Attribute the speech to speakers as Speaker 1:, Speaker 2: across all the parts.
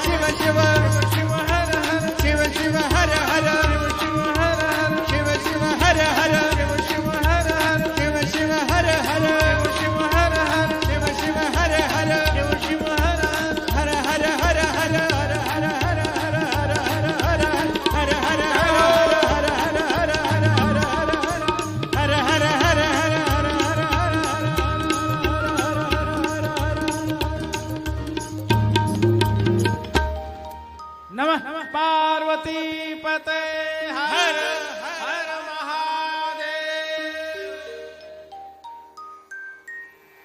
Speaker 1: शिव शिव शिव हर हर शिव शिव हर हर शिव हर हर शिव शिव हर हर शिव हर हर शिव शिव हर हर शिव हर हर शिव शिव हर हर शिव शिव हर हर हर हर हर हर हर हर हर हर हर हर नमः पार्वती पते हर हर महादेव।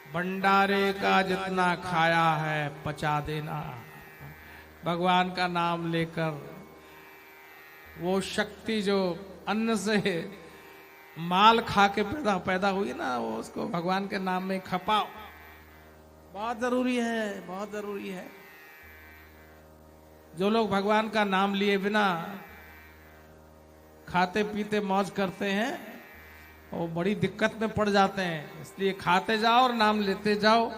Speaker 1: भंडारे का जितना खाया है पचा देना। भगवान का नाम लेकर वो शक्ति जो अन्न से माल खा के पैदा हुई ना, वो उसको भगवान के नाम में खपाओ। बहुत जरूरी है, बहुत जरूरी है। जो लोग भगवान का नाम लिए बिना खाते पीते मौज करते हैं वो बड़ी दिक्कत में पड़ जाते हैं। इसलिए खाते जाओ और नाम लेते जाओ,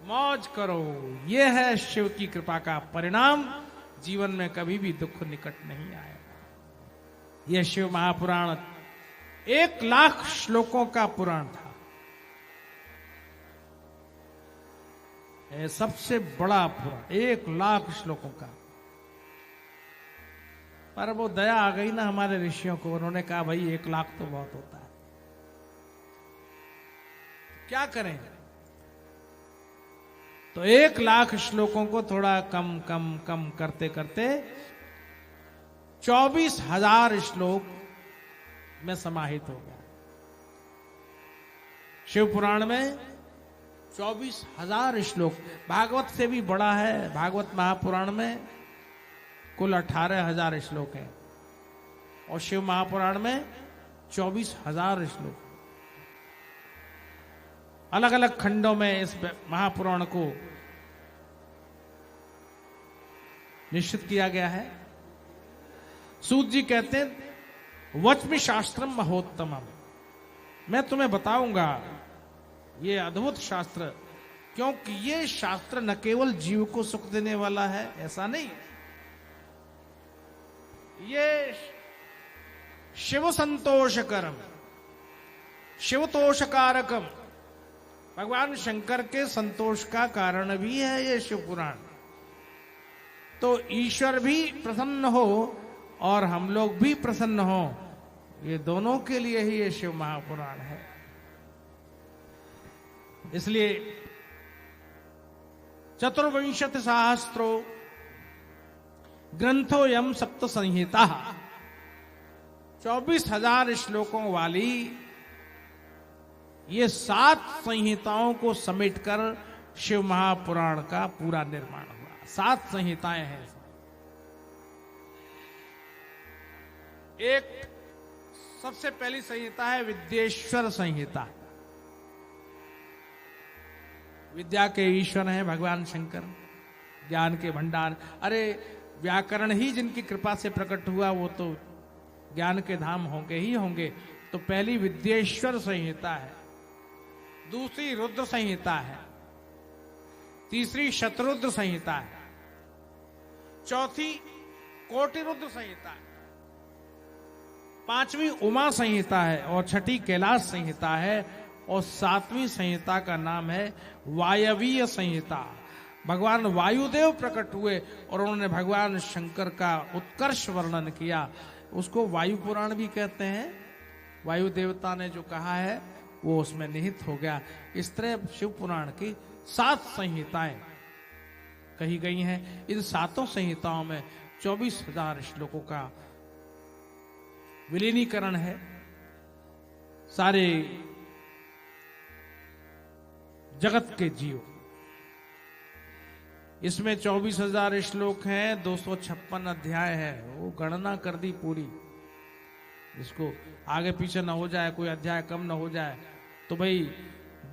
Speaker 1: मौज करो। ये है शिव की कृपा का परिणाम। जीवन में कभी भी दुख निकट नहीं आएगा। यह शिव महापुराण 1,00,000 श्लोकों का पुराण था। सबसे बड़ा पुराण 1,00,000 श्लोकों का। पर वो दया आ गई ना हमारे ऋषियों को, उन्होंने कहा भाई 1,00,000 तो बहुत होता है, क्या करें। तो 1,00,000 श्लोकों को थोड़ा कम कम कम करते करते 24,000 श्लोक में समाहित हो गया। शिव पुराण में 24,000 श्लोक। भागवत से भी बड़ा है। भागवत महापुराण में कुल 18,000 श्लोक हैं और शिव महापुराण में 24,000 श्लोक। अलग अलग खंडों में इस महापुराण को निश्चित किया गया है। सूत जी कहते हैं वच्मि शास्त्रम महोत्तमम। मैं तुम्हें बताऊंगा ये अद्भुत शास्त्र, क्योंकि ये शास्त्र न केवल जीव को सुख देने वाला है, ऐसा नहीं, ये शिव संतोषकरम, शिवतोषकारकम, भगवान शंकर के संतोष का कारण भी है ये शिव पुराण। तो ईश्वर भी प्रसन्न हो और हम लोग भी प्रसन्न हो, ये दोनों के लिए ही ये शिव महापुराण है। इसलिए चतुर्विंशति सहस्रो ग्रंथोयम सप्त संहिता, 24,000 श्लोकों वाली ये 7 संहिताओं को समेटकर शिव महापुराण का पूरा निर्माण हुआ। 7 संहिताएं हैं। एक सबसे पहली संहिता है विद्येश्वर संहिता। विद्या के ईश्वर हैं भगवान शंकर, ज्ञान के भंडार। अरे व्याकरण ही जिनकी कृपा से प्रकट हुआ वो तो ज्ञान के धाम होंगे ही होंगे। तो पहली विद्येश्वर संहिता है, दूसरी रुद्र संहिता है, तीसरी शतरुद्र संहिता है, चौथी कोटि रुद्र संहिता है, 5वीं उमा संहिता है और 6ठी कैलाश संहिता है और 7वीं संहिता का नाम है वायवीय संहिता। भगवान वायुदेव प्रकट हुए और उन्होंने भगवान शंकर का उत्कर्ष वर्णन किया, उसको वायु पुराण भी कहते हैं। वायु देवता ने जो कहा है वो उसमें निहित हो गया। इस तरह शिव पुराण की 7 संहिताएं कही गई हैं। इन 7 संहिताओं में 24,000 श्लोकों का विलीनीकरण है। सारे जगत के जीव, इसमें 24,000 श्लोक हैं, 256 अध्याय है। वो गणना कर दी पूरी, जिसको आगे पीछे न हो जाए, कोई अध्याय कम न हो जाए। तो भाई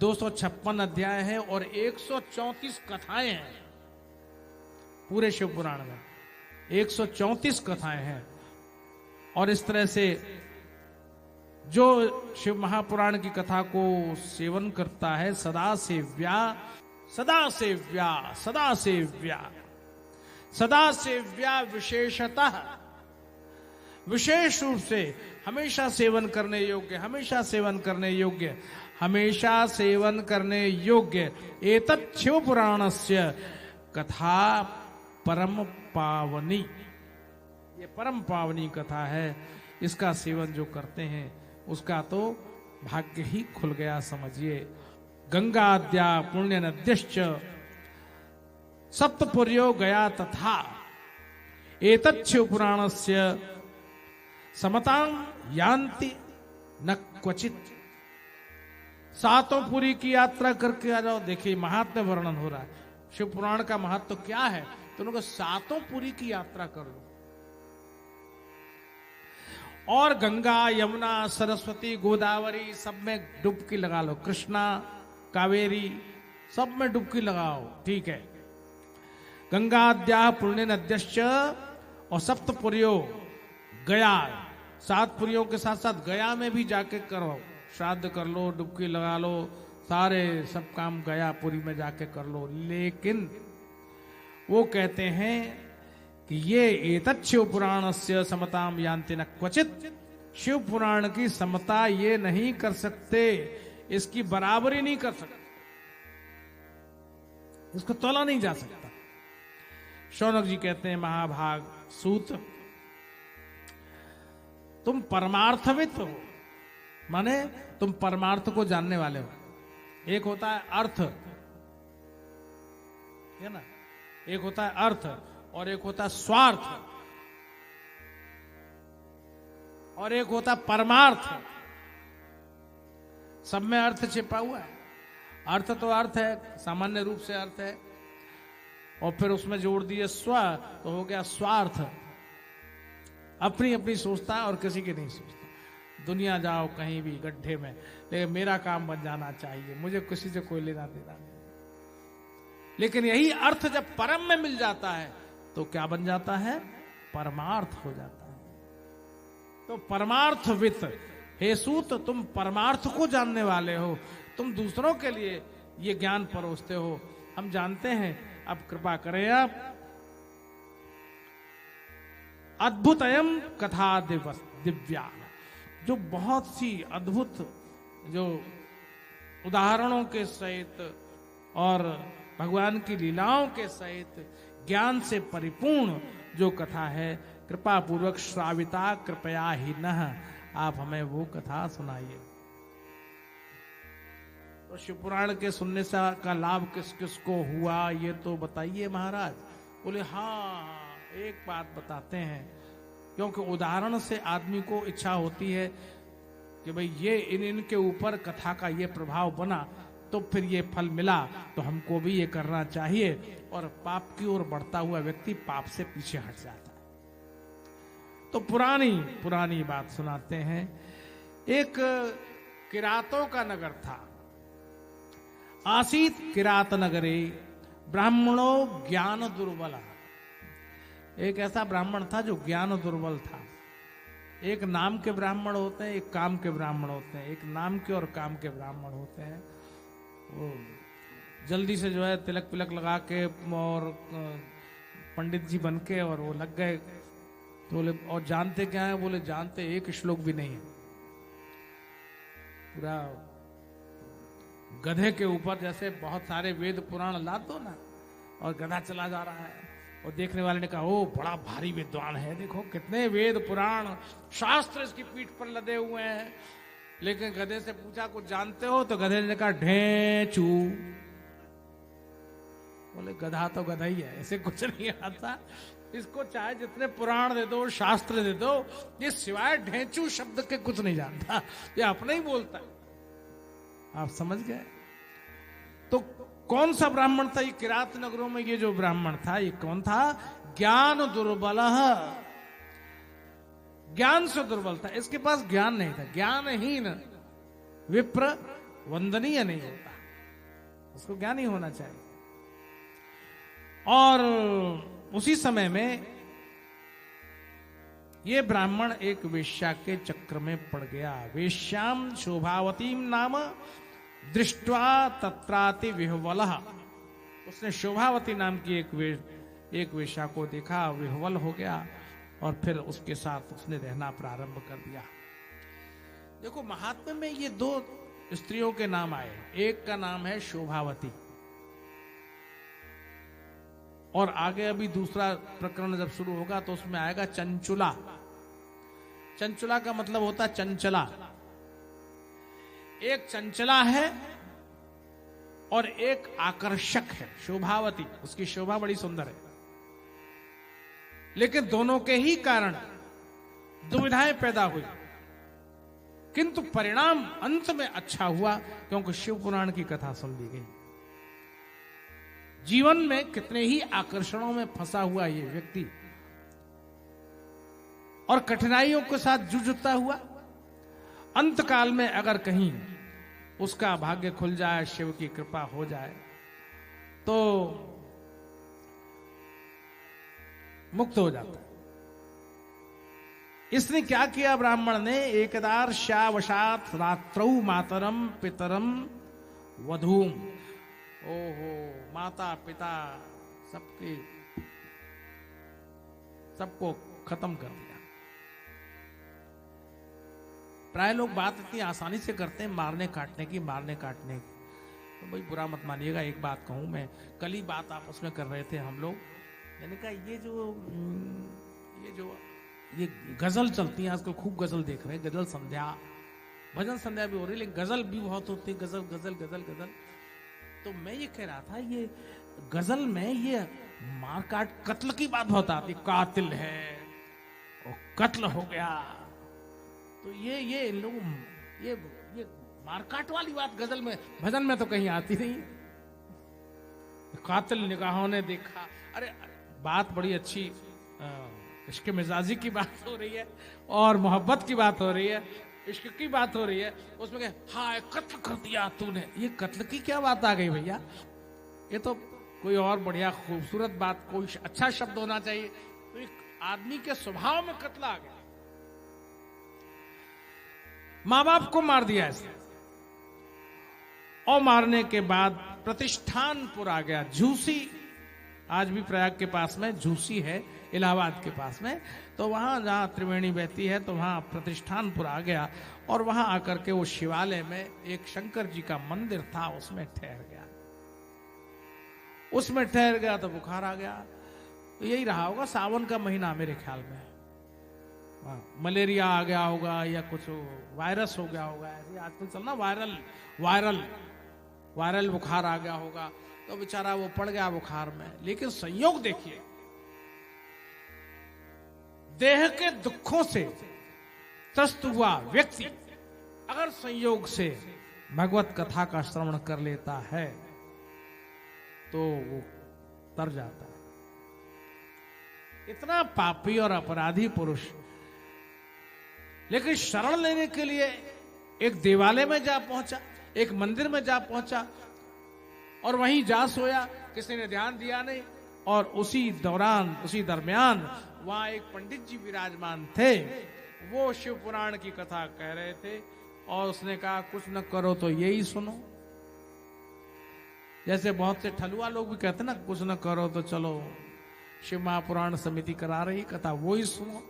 Speaker 1: 256 अध्याय है और 134 कथाएं हैं पूरे शिव पुराण में। 134 कथाएं हैं। और इस तरह से जो शिव महापुराण की कथा को सेवन करता है, सदा सेव्या सदा सेव्या सदा सेव्या, सदा सेव्या विशेषतः, विशेष रूप से हमेशा सेवन करने योग्य, हमेशा सेवन करने योग्य, हमेशा सेवन करने योग्य एतत् शिव पुराणस्य कथा परम पावनी। ये परम पावनी कथा है, इसका सेवन जो करते हैं उसका तो भाग्य ही खुल गया समझिए। गंगाद्या पुण्य नद्यश्च सप्तपुर्यो गया तथा एतत् शिव पुराणस्य समतां यान्ति न क्वचित। सातों पुरी की यात्रा करके आ जाओ। देखिए महात्म्य वर्णन हो रहा है, शिव पुराण का महत्व तो क्या है, तो उनको सातों पुरी की यात्रा कर लो और गंगा यमुना सरस्वती गोदावरी सब में डुबकी लगा लो, कृष्णा कावेरी सब में डुबकी लगाओ, ठीक है। गंगाद्या पुण्य नद्यश्च और सप्तपुर्यो गया, सात पुरियों के साथ साथ गया में भी जाके करो, श्राद्ध कर लो, डुबकी लगा लो, सारे सब काम गया पुरी में जाके कर लो। लेकिन वो कहते हैं कि ये एतत् शिव पुराणस्य समताम यान्ति न क्वचित, शिव पुराण की समता ये नहीं कर सकते, इसकी बराबरी नहीं कर सकते, इसको तोला नहीं जा सकता। शौनक जी कहते हैं महाभाग सूत, तुम परमार्थविद हो, माने तुम परमार्थ को जानने वाले हो। एक होता है अर्थ, है ना, एक होता है अर्थ और एक होता है स्वार्थ और एक होता है परमार्थ। सब में अर्थ छिपा हुआ है। अर्थ तो अर्थ है, सामान्य रूप से अर्थ है, और फिर उसमें जोड़ दिए स्व, तो हो गया स्वार्थ। अपनी अपनी सोचता है और किसी की नहीं सोचता। दुनिया जाओ कहीं भी गड्ढे में, लेकिन मेरा काम बन जाना चाहिए, मुझे किसी से कोई लेना देना नहीं। लेकिन यही अर्थ जब परम में मिल जाता है तो क्या बन जाता है, परमार्थ हो जाता है। तो परमार्थवित हे सूत, तुम परमार्थ को जानने वाले हो, तुम दूसरों के लिए ये ज्ञान परोसते हो, हम जानते हैं। अब कृपा करें आप, अद्भुतयम कथा दिव्या, जो बहुत सी अद्भुत जो उदाहरणों के सहित और भगवान की लीलाओं के सहित ज्ञान से परिपूर्ण जो कथा है, कृपा पूर्वक श्राविता कृपया ही न, आप हमें वो कथा सुनाइए। तो शिव पुराण के सुनने से का लाभ किस किस को हुआ ये तो बताइए महाराज। बोले हाँ, एक बात बताते हैं, क्योंकि उदाहरण से आदमी को इच्छा होती है कि भाई ये इनके ऊपर कथा का ये प्रभाव बना तो फिर ये फल मिला तो हमको भी ये करना चाहिए, और पाप की ओर बढ़ता हुआ व्यक्ति पाप से पीछे हट जाता है। तो पुरानी बात सुनाते हैं। एक किरातों का नगर था, आसीत किरात नगरे ब्राह्मणों ज्ञान दुर्बल। एक ऐसा ब्राह्मण था जो ज्ञान दुर्बल था। एक नाम के ब्राह्मण होते हैं, एक काम के ब्राह्मण होते हैं। एक नाम के और काम के ब्राह्मण होते हैं। वो जल्दी से जो है तिलक पिलक लगा के और पंडित जी बन के और वो लग गए। तो बोले और जानते क्या है? बोले जानते एक श्लोक भी नहीं है। पूरा गधे के ऊपर जैसे बहुत सारे वेद पुराण लाद दो ना, और गधा चला जा रहा है, और देखने वाले ने कहा ओ बड़ा भारी विद्वान है, देखो कितने वेद पुराण शास्त्र इसकी पीठ पर लदे हुए हैं। लेकिन गधे से पूछा कुछ जानते हो? तो गधे ने कहा ढेंचू। बोले गधा तो गधा ही है, इसे कुछ नहीं आता, इसको चाहे जितने पुराण दे दो शास्त्र दे दो, ये सिवाय ढेंचू शब्द के कुछ नहीं जानता, ये अपना ही बोलता है। आप समझ गए? तो कौन सा ब्राह्मण था ये किरात नगरों में? ये जो ब्राह्मण था ये कौन था? ज्ञान दुर्बल, ज्ञान से दुर्बल था। इसके पास ज्ञान नहीं था। ज्ञानहीन विप्र वंदनीय नहीं होता, उसको ज्ञान ही होना चाहिए। और उसी समय में ये ब्राह्मण एक वेश्या के चक्र में पड़ गया। वेश्याम शोभावतीम नाम दृष्ट्वा तत्राति विह्वलः। उसने शोभावती नाम की एक एक वेश्या को देखा, विह्वल हो गया और फिर उसके साथ उसने रहना प्रारंभ कर दिया। देखो महात्म्य में ये दो स्त्रियों के नाम आए, एक का नाम है शोभावती और आगे अभी दूसरा प्रकरण जब शुरू होगा तो उसमें आएगा चंचुला। चंचुला का मतलब होता है चंचला। एक चंचला है और एक आकर्षक है, शोभावती, उसकी शोभा बड़ी सुंदर है, लेकिन दोनों के ही कारण दुविधाएं पैदा हुई, किंतु परिणाम अंत में अच्छा हुआ क्योंकि शिव पुराण की कथा सुन ली गई। जीवन में कितने ही आकर्षणों में फंसा हुआ ये व्यक्ति और कठिनाइयों के साथ जूझता हुआ, अंत काल में अगर कहीं उसका भाग्य खुल जाए, शिव की कृपा हो जाए तो मुक्त हो जाता है। इसने क्या किया, ब्राह्मण ने एकदार श्यावशात रात्रौ मातरम पितरम वधूम, ओहो, माता पिता सबको खत्म कर दिया। प्राय लोग बात इतनी आसानी से करते हैं मारने काटने की। तो भाई बुरा मत मानिएगा, एक बात कहूं मैं, कल ही बात आपस में कर रहे थे हम लोग, मैंने कहा ये गजल चलती है आजकल, खूब गजल देख रहे हैं, गजल संध्या, भजन संध्या भी हो रही है, लेकिन गजल भी बहुत होती है, गजल गजल गजल गजल। तो मैं ये कह रहा था, ये गजल में ये मार काट कत्ल की बात बहुत आती, कातिल है और कत्ल हो गया, तो ये लोग ये मारकाट वाली बात गजल में, भजन में तो कहीं आती नहीं। कातिल निगाहों ने देखा, अरे बात बड़ी अच्छी इश्क मिजाजी की बात हो रही है और मोहब्बत की बात हो रही है, इश्क की बात हो रही है, उसमें हाय कत्ल कर दिया तूने, ये कत्ल की क्या बात आ गई भैया? ये तो कोई और बढ़िया खूबसूरत बात, कोई अच्छा शब्द होना चाहिए, तो एक आदमी के स्वभाव में कत्ल आ गया। मां बाप को मार दिया इसने और मारने के बाद प्रतिष्ठानपुर आ गया, झूसी, आज भी प्रयाग के पास में झूसी है, इलाहाबाद के पास में, तो वहां जहां त्रिवेणी बहती है तो वहां प्रतिष्ठानपुर आ गया और वहां आकर के वो शिवालय में एक शंकर जी का मंदिर था, उसमें ठहर गया तो बुखार आ गया। तो यही रहा होगा, सावन का महीना मेरे ख्याल में, मलेरिया आ गया होगा या कुछ वायरस हो गया होगा, ऐसे आजकल चलना वायरल बुखार आ गया होगा, तो बेचारा वो पड़ गया बुखार में। लेकिन संयोग देखिए, देह के दुखों से त्रस्त हुआ व्यक्ति अगर संयोग से भगवत कथा का श्रवण कर लेता है तो वो तर जाता है। इतना पापी और अपराधी पुरुष, लेकिन शरण लेने के लिए एक देवालय में जा पहुंचा, एक मंदिर में जा पहुंचा और वहीं जा सोया, किसी ने ध्यान दिया नहीं, और उसी दरमियान वहां एक पंडित जी विराजमान थे, वो शिव पुराण की कथा कह रहे थे और उसने कहा कुछ न करो तो यही सुनो। जैसे बहुत से ठलुआ लोग भी कहते ना, कुछ न करो तो चलो शिव महापुराण समिति करा रही कथा, वो ही सुनो,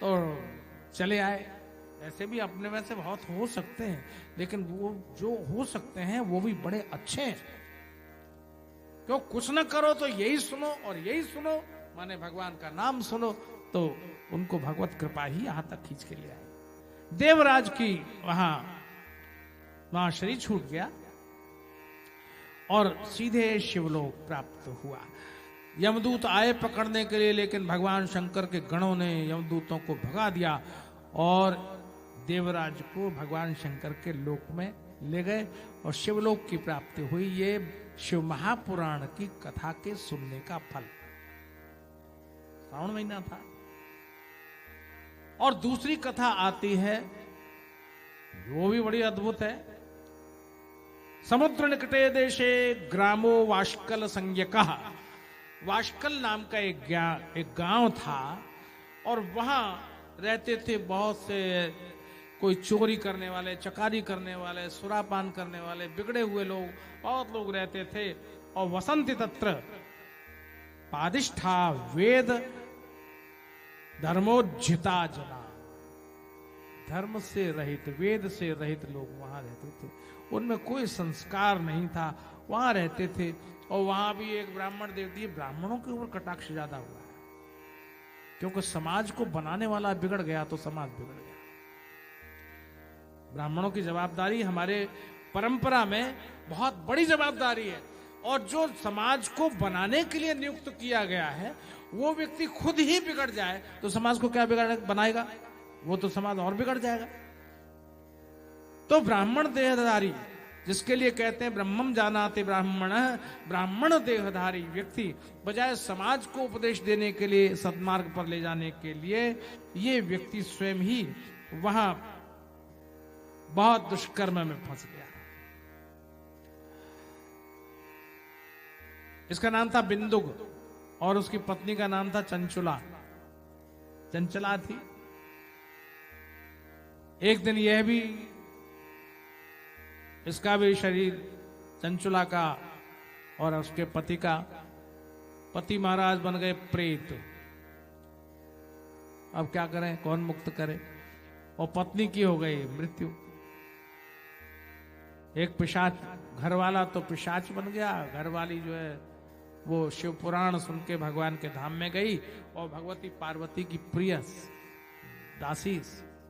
Speaker 1: तो चले आए। ऐसे भी अपने में से बहुत हो सकते हैं, लेकिन वो जो हो सकते हैं वो भी बड़े अच्छे हैं। क्यों? कुछ न करो तो यही सुनो, और यही सुनो माने भगवान का नाम सुनो, तो उनको भगवत कृपा ही यहां तक खींच के ले आई। देवराज की वहां शरीर छूट गया और सीधे शिवलोक प्राप्त हुआ। यमदूत आए पकड़ने के लिए, लेकिन भगवान शंकर के गणों ने यमदूतों को भगा दिया और देवराज को भगवान शंकर के लोक में ले गए और शिवलोक की प्राप्ति हुई। ये शिव महापुराण की कथा के सुनने का फल। श्रावण महीना था। और दूसरी कथा आती है, वो भी बड़ी अद्भुत है। समुद्र निकटे देशे ग्रामो वाष्कल संज्ञकः। वाष्कल नाम का एक गांव था और वहां रहते थे बहुत से कोई चोरी करने वाले, चकारी करने वाले, सुरापान करने वाले, बिगड़े हुए लोग, बहुत लोग रहते थे। और वसंती तत्र, पादिष्ठा वेद धर्मोज्झिता जना। धर्म से रहित, वेद से रहित लोग वहां रहते थे, उनमें कोई संस्कार नहीं था, वहां रहते थे। और वहां भी एक ब्राह्मण देवती, ब्राह्मणों के ऊपर कटाक्ष ज्यादा हुआ है, क्योंकि समाज को बनाने वाला बिगड़ गया तो समाज बिगड़ गया। ब्राह्मणों की जवाबदारी हमारे परंपरा में बहुत बड़ी जवाबदारी है, और जो समाज को बनाने के लिए नियुक्त किया गया है वो व्यक्ति खुद ही बिगड़ जाए तो समाज को क्या बनाएगा? वो तो समाज और बिगड़ जाएगा। तो ब्राह्मण देहधारी, जिसके लिए कहते हैं ब्रह्मम जानाति ब्राह्मण, ब्राह्मण देहधारी व्यक्ति, बजाय समाज को उपदेश देने के लिए, सद्मार्ग पर ले जाने के लिए, ये व्यक्ति स्वयं ही वहां बहुत दुष्कर्म में फंस गया। इसका नाम था बिंदुक और उसकी पत्नी का नाम था चंचुला। चंचला थी। एक दिन यह भी, इसका भी शरीर, चंचुला का और उसके पति का, पति महाराज बन गए प्रेत। अब क्या करें, कौन मुक्त करे? और पत्नी की हो गई मृत्यु। एक पिशाच, घर वाला तो पिशाच बन गया, घर वाली जो है वो शिव पुराण सुन के भगवान के धाम में गई और भगवती पार्वती की प्रिय दासी,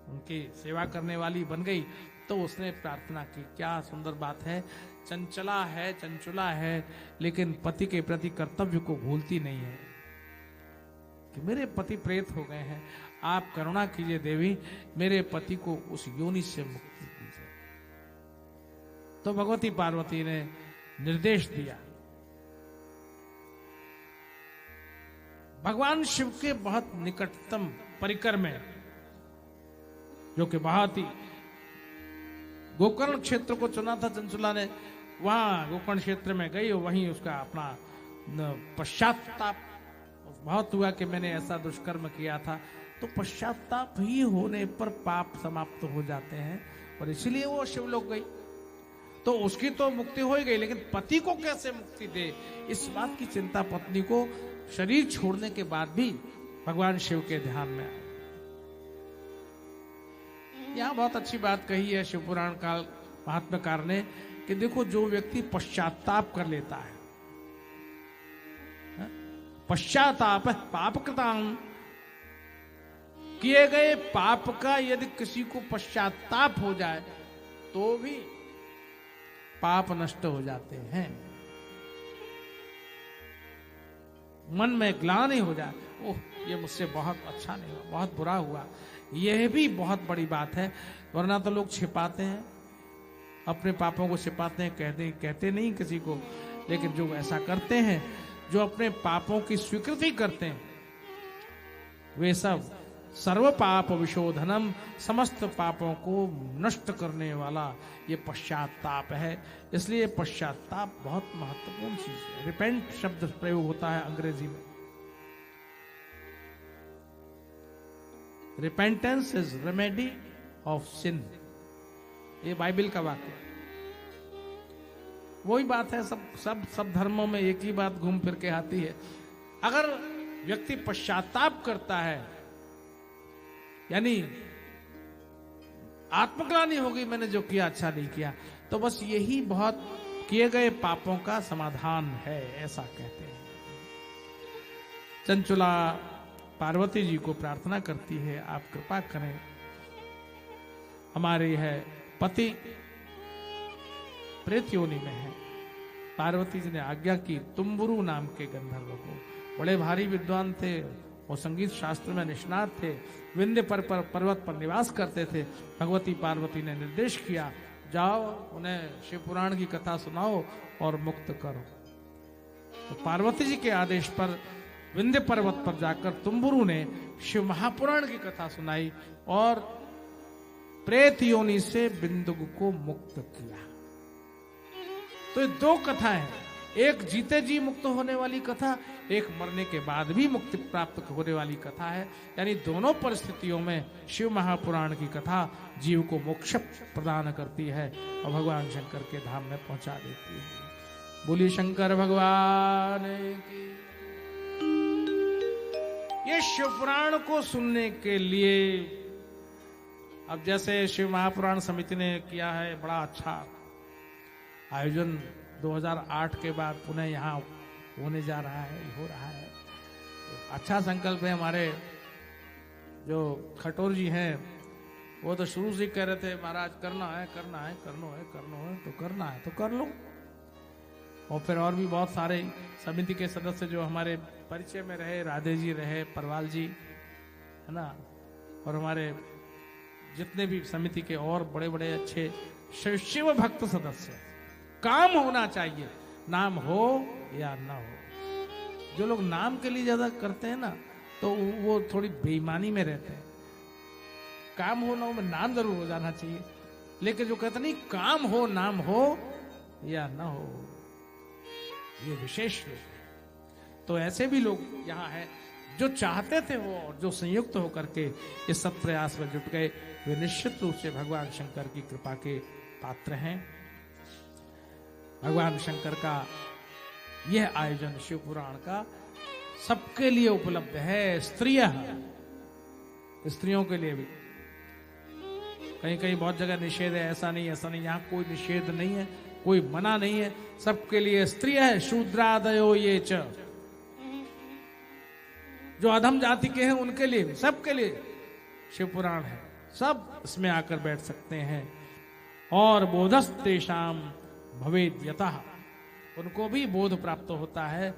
Speaker 1: उनकी सेवा करने वाली बन गई। तो उसने प्रार्थना की, क्या सुंदर बात है, चंचला है, चंचुला है, लेकिन पति के प्रति कर्तव्य को भूलती नहीं है कि मेरे पति प्रेत हो गए हैं, आप करुणा कीजिए देवी, मेरे पति को उस योनि से मुक्ति दीजिए। तो भगवती पार्वती ने निर्देश दिया। भगवान शिव के बहुत निकटतम परिकर में, जो कि बहुत ही, गोकर्ण क्षेत्र को चुना था चंचुला ने, वहां गोकर्ण क्षेत्र में गई और वहीं उसका अपना पश्चाताप बहुत हुआ कि मैंने ऐसा दुष्कर्म किया था। तो पश्चाताप ही होने पर पाप समाप्त हो जाते हैं, और इसलिए वो शिवलोक गई। तो उसकी तो मुक्ति हो ही गई, लेकिन पति को कैसे मुक्ति दे, इस बात की चिंता पत्नी को शरीर छोड़ने के बाद भी भगवान शिव के ध्यान में आई। यहां बहुत अच्छी बात कही है शिव पुराण काल महात्म्यकार ने कि देखो, जो व्यक्ति पश्चाताप कर लेता है, पश्चाताप पापकृतां, किए गए पाप का यदि किसी को पश्चाताप हो जाए तो भी पाप नष्ट हो जाते हैं। मन में ग्लानि हो जाए, ओह ये मुझसे बहुत अच्छा नहीं हुआ, बहुत बुरा हुआ, यह भी बहुत बड़ी बात है। वरना तो लोग छिपाते हैं, अपने पापों को छिपाते हैं, कहते नहीं किसी को। लेकिन जो ऐसा करते हैं, जो अपने पापों की स्वीकृति करते हैं, वे सब सर्व पाप विशोधनम, समस्त पापों को नष्ट करने वाला ये पश्चाताप है। इसलिए पश्चाताप बहुत महत्वपूर्ण चीज है। रिपेंट शब्द प्रयोग होता है अंग्रेजी में। Repentance is remedy of sin, ये बाइबल का वाक्य है। वही बात है, सब धर्मों में एक ही बात घूम फिर के आती है। अगर व्यक्ति पश्चाताप करता है, यानी आत्मग्लानि होगी मैंने जो किया अच्छा नहीं किया, तो बस यही बहुत किए गए पापों का समाधान है, ऐसा कहते हैं। चंचुला पार्वती जी को प्रार्थना करती है, आप कृपा करें, हमारे है पति प्रेत योनि में है। पार्वती जी ने आज्ञा की, तुम्बुरु नाम के गंधर्व को, बड़े भारी विद्वान थे और संगीत शास्त्र में निष्णात थे, विंध्य पर्वत पर निवास करते थे। भगवती पार्वती ने निर्देश किया, जाओ उन्हें शिव पुराण की कथा सुनाओ और मुक्त करो। तो पार्वती जी के आदेश पर विंध्य पर्वत पर जाकर तुम्बुरु ने शिव महापुराण की कथा सुनाई और प्रेत योनि से बिंदु को मुक्त किया। तो ये दो कथाएं हैं, एक जीते जी मुक्त होने वाली कथा, एक मरने के बाद भी मुक्ति प्राप्त होने वाली कथा है। यानी दोनों परिस्थितियों में शिव महापुराण की कथा जीव को मोक्ष प्रदान करती है और भगवान शंकर के धाम में पहुंचा देती है। बोलिए शंकर भगवान की। ये शिवपुराण को सुनने के लिए, अब जैसे शिव महापुराण समिति ने किया है बड़ा अच्छा आयोजन, 2008 के बाद पुनः यहाँ होने जा रहा है, हो रहा है। अच्छा संकल्प है। हमारे जो खटोर जी हैं वो तो शुरू से कह रहे थे महाराज करना है, करना है, करना है, करना है, तो करना है तो कर लो। और फिर और भी बहुत सारे समिति के सदस्य जो हमारे परिचय में रहे, राधे जी रहे, परवाल जी, है ना, और हमारे जितने भी समिति के और बड़े बड़े अच्छे शिव भक्त सदस्य, काम होना चाहिए, नाम हो या ना हो। जो लोग नाम के लिए ज्यादा करते हैं ना तो वो थोड़ी बेईमानी में रहते हैं। काम हो ना हो में नाम जरूर हो जाना चाहिए, लेकिन जो कहते नहीं काम हो नाम हो या ना हो, ये विशेष लोग हैं। तो ऐसे भी लोग यहाँ हैं जो चाहते थे वो, और जो संयुक्त होकर के इस सत प्रयास में जुट गए, वे निश्चित रूप से भगवान शंकर की कृपा के पात्र हैं। भगवान शंकर का यह आयोजन शिव पुराण का सबके लिए उपलब्ध है, स्त्रियों के लिए भी। कहीं कहीं बहुत जगह निषेध है, ऐसा नहीं, ऐसा नहीं, यहाँ कोई निषेध नहीं है, कोई मना नहीं है, सबके लिए स्त्रिय है। शूद्रादयो ये च, जो अधम जाति के हैं उनके लिए भी, सबके लिए शिव पुराण है, सब इसमें आकर बैठ सकते हैं। और बोधस्तेषाम भवेद यतः, उनको भी बोध प्राप्त होता है,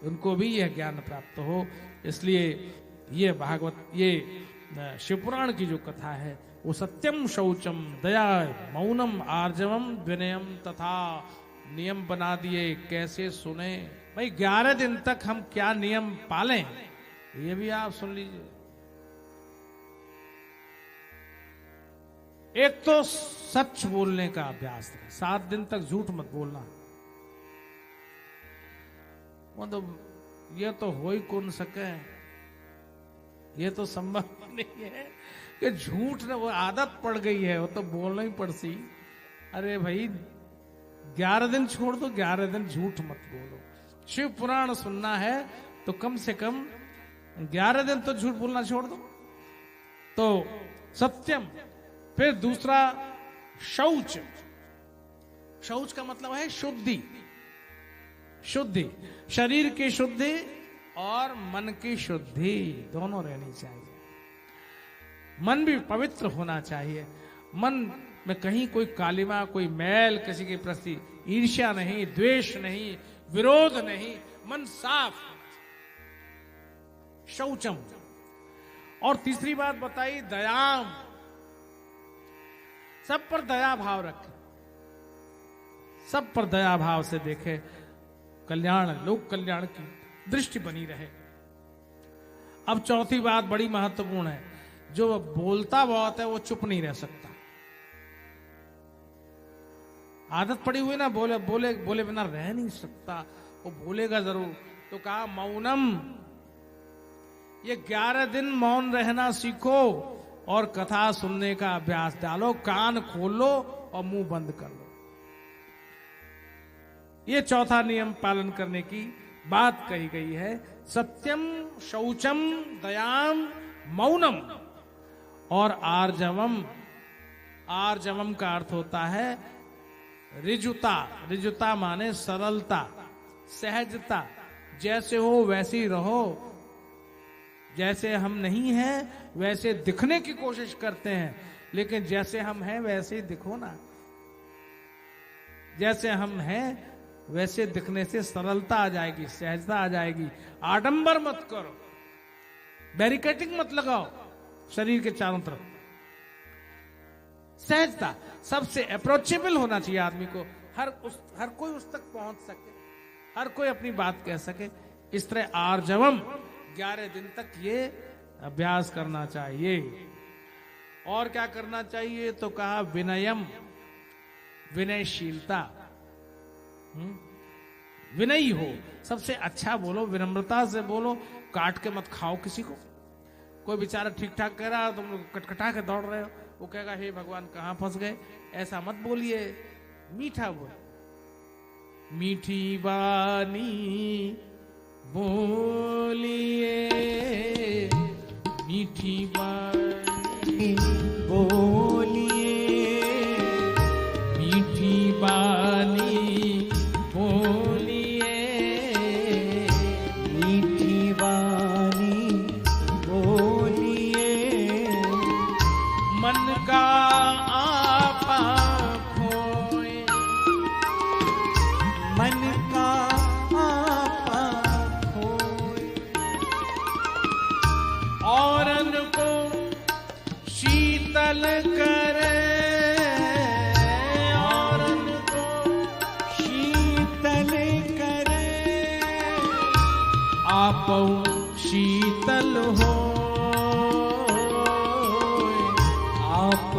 Speaker 1: उनको भी यह ज्ञान प्राप्त हो। इसलिए ये भागवत, ये शिवपुराण की जो कथा है वो सत्यम शौचम दया मौनम आर्जवम विनयम तथा नियम बना दिए। कैसे सुने भाई, 11 दिन तक हम क्या नियम पालें, ये भी आप सुन लीजिए। एक तो सच बोलने का अभ्यास है, 7 दिन तक झूठ मत बोलना। मतलब ये तो हो ही कौन सके, ये तो संभव नहीं है कि झूठ ना, वो आदत पड़ गई है, वो तो बोलना ही पड़ती। अरे भाई 11 दिन छोड़ दो, 11 दिन झूठ मत बोलो। शिव पुराण सुनना है तो कम से कम 11 दिन तो झूठ बोलना छोड़ दो। तो सत्यम, फिर दूसरा शौच। शौच का मतलब है शुद्धि, शुद्धि, शरीर की शुद्धि और मन की शुद्धि दोनों रहनी चाहिए। मन भी पवित्र होना चाहिए, मन में कहीं कोई कालिमा, कोई मैल, किसी के प्रति ईर्ष्या नहीं, द्वेष नहीं, विरोध नहीं, मन साफ, शौचम। और तीसरी बात बताई दयाम, सब पर दया भाव रखे, सब पर दया भाव से देखे, कल्याण, लोक कल्याण की दृष्टि बनी रहे। अब चौथी बात बड़ी महत्वपूर्ण है, जो बोलता बहुत है वो चुप नहीं रह सकता। आदत पड़ी हुई ना, बोले बोले बोले बिना रह नहीं सकता, वो बोलेगा जरूर। तो कहा मौनम, ये 11 दिन मौन रहना सीखो और कथा सुनने का अभ्यास डालो, कान खोलो और मुंह बंद कर लो। ये चौथा नियम पालन करने की बात कही गई है। सत्यम शौचम दयाम मौनम और आर्जवम। आर्जवम का अर्थ होता है रिजुता। रिजुता माने सरलता, सहजता, जैसे हो वैसे ही रहो। जैसे हम नहीं हैं वैसे दिखने की कोशिश करते हैं, लेकिन जैसे हम हैं वैसे ही दिखो ना। जैसे हम हैं वैसे दिखने से सरलता आ जाएगी, सहजता आ जाएगी। आडंबर मत करो, बैरिकेटिंग मत लगाओ शरीर के चारों तरफ। सहजता, सबसे अप्रोचेबल होना चाहिए आदमी को, हर कोई उस तक पहुंच सके, हर कोई अपनी बात कह सके। इस तरह आर्जवम 11 दिन तक ये अभ्यास करना चाहिए। और क्या करना चाहिए तो कहा विनयम, विनयशीलता, विनयी हो, सबसे अच्छा बोलो, विनम्रता से बोलो, काट के मत खाओ किसी को। कोई बेचारा ठीक ठाक कह रहा है, तुम लोग कटकटा के दौड़ रहे हो, वो कहेगा हे भगवान कहां फंस गए। ऐसा मत बोलिए, मीठा बोलो। मीठी बानी बोलिए मीठी बानी,
Speaker 2: बोलिए
Speaker 1: मीठी बानी, बोलिए
Speaker 2: मीठी वाणी, बोलिए
Speaker 1: मन का आपा खोए,
Speaker 2: मन का आपा खोए,
Speaker 1: औरन को शीतल करे, औरन को
Speaker 2: शीतल करे,
Speaker 1: आप शीतल हो,
Speaker 2: आप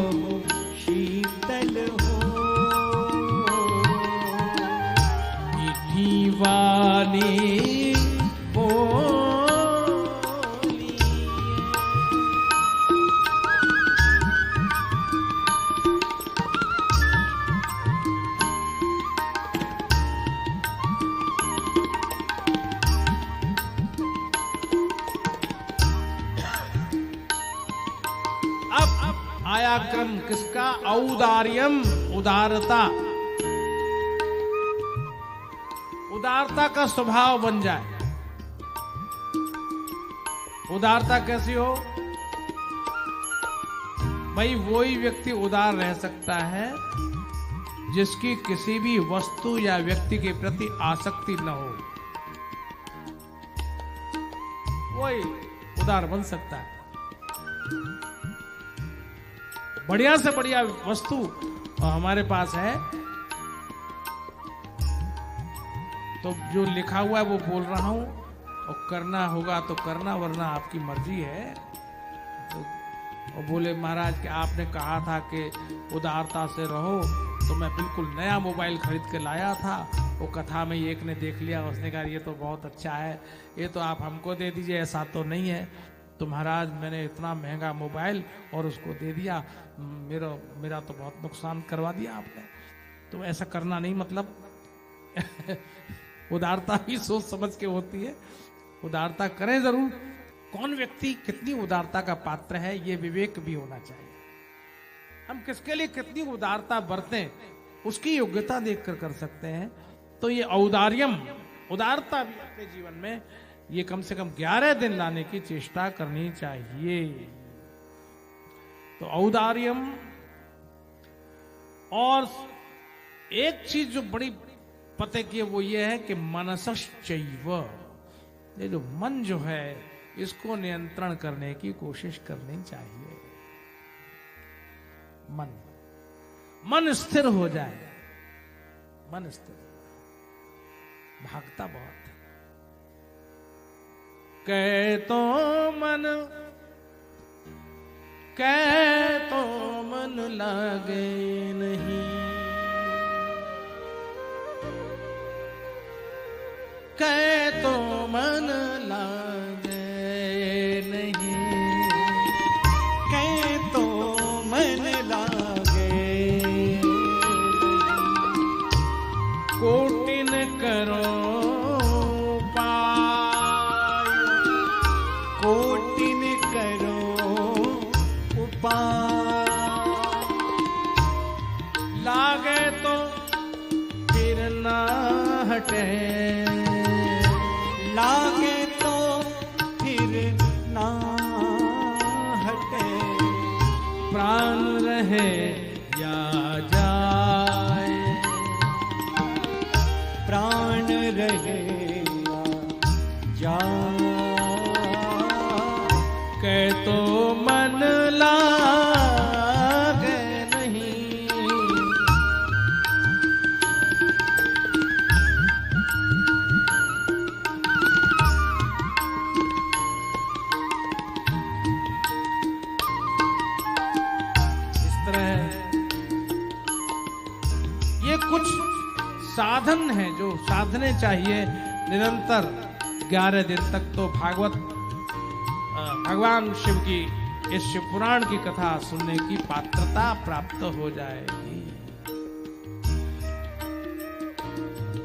Speaker 2: शीतल हो,
Speaker 1: मीठी वाणी बोलिए। अब आया क्रम किसका? औदार्यम, उदारता। उदारता का स्वभाव बन जाए। उदारता कैसी हो भाई? वही व्यक्ति उदार रह सकता है जिसकी किसी भी वस्तु या व्यक्ति के प्रति आसक्ति न हो, वही उदार बन सकता है। बढ़िया से बढ़िया वस्तु हमारे पास है तो जो लिखा हुआ है वो बोल रहा हूं, और करना होगा तो करना, वरना आपकी मर्जी है। तो और बोले महाराज कि आपने कहा था कि उदारता से रहो, तो मैं बिल्कुल नया मोबाइल खरीद के लाया था। वो कथा में एक ने देख लिया, उसने कहा ये तो बहुत अच्छा है, ये तो आप हमको दे दीजिए, ऐसा तो नहीं है। तो महाराज मैंने इतना महंगा मोबाइल और उसको दे दिया, मेरा तो बहुत नुकसान करवा दिया आपने। तो ऐसा करना नहीं, मतलब उदारता भी सोच समझ के होती है। उदारता करें जरूर। कौन व्यक्ति कितनी उदारता का पात्र है, ये विवेक भी होना चाहिए। हम किसके लिए कितनी उदारता बरतें, उसकी योग्यता देखकर कर सकते हैं। तो ये औदार्यम, उदारता भी अपने जीवन में ये कम से कम 11 दिन लाने की चेष्टा करनी चाहिए। तो औदार्यम। और एक चीज जो बड़ी पते की है वो ये है कि मनसश्चैव, ये जो मन जो है इसको नियंत्रण करने की कोशिश करनी चाहिए। मन स्थिर हो जाए। मन स्थिर, भागता बहुत है। कह तो मन लागे नहीं, कह तो मन लागे नहीं,
Speaker 2: कह तो मन लागे,
Speaker 1: कोटिन करो उपाय,
Speaker 2: कोटिन करो उपाय,
Speaker 1: लागे तो फिर ना हटे,
Speaker 2: लागे तो फिर ना हटे,
Speaker 1: प्राण रहे या जाए,
Speaker 2: प्राण रहे या
Speaker 1: कह तो मन लागे नहीं। इस तरह ये कुछ साधन है जो साधने चाहिए निरंतर 11 दिन तक। तो भगवान शिव की इस शिव पुराण की कथा सुनने की पात्रता प्राप्त हो जाएगी।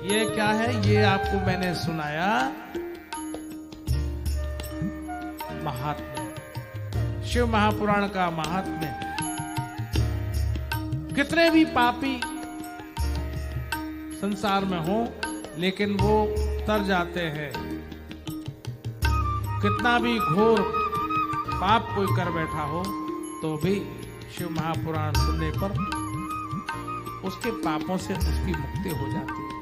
Speaker 1: ये क्या है? ये आपको मैंने सुनाया महात्म्य, शिव महापुराण का महात्म्य। कितने भी पापी संसार में हो, लेकिन वो तर जाते हैं। कितना भी घोर पाप कोई कर बैठा हो तो भी शिव महापुराण सुनने पर उसके पापों से उसकी मुक्ति हो जाती है।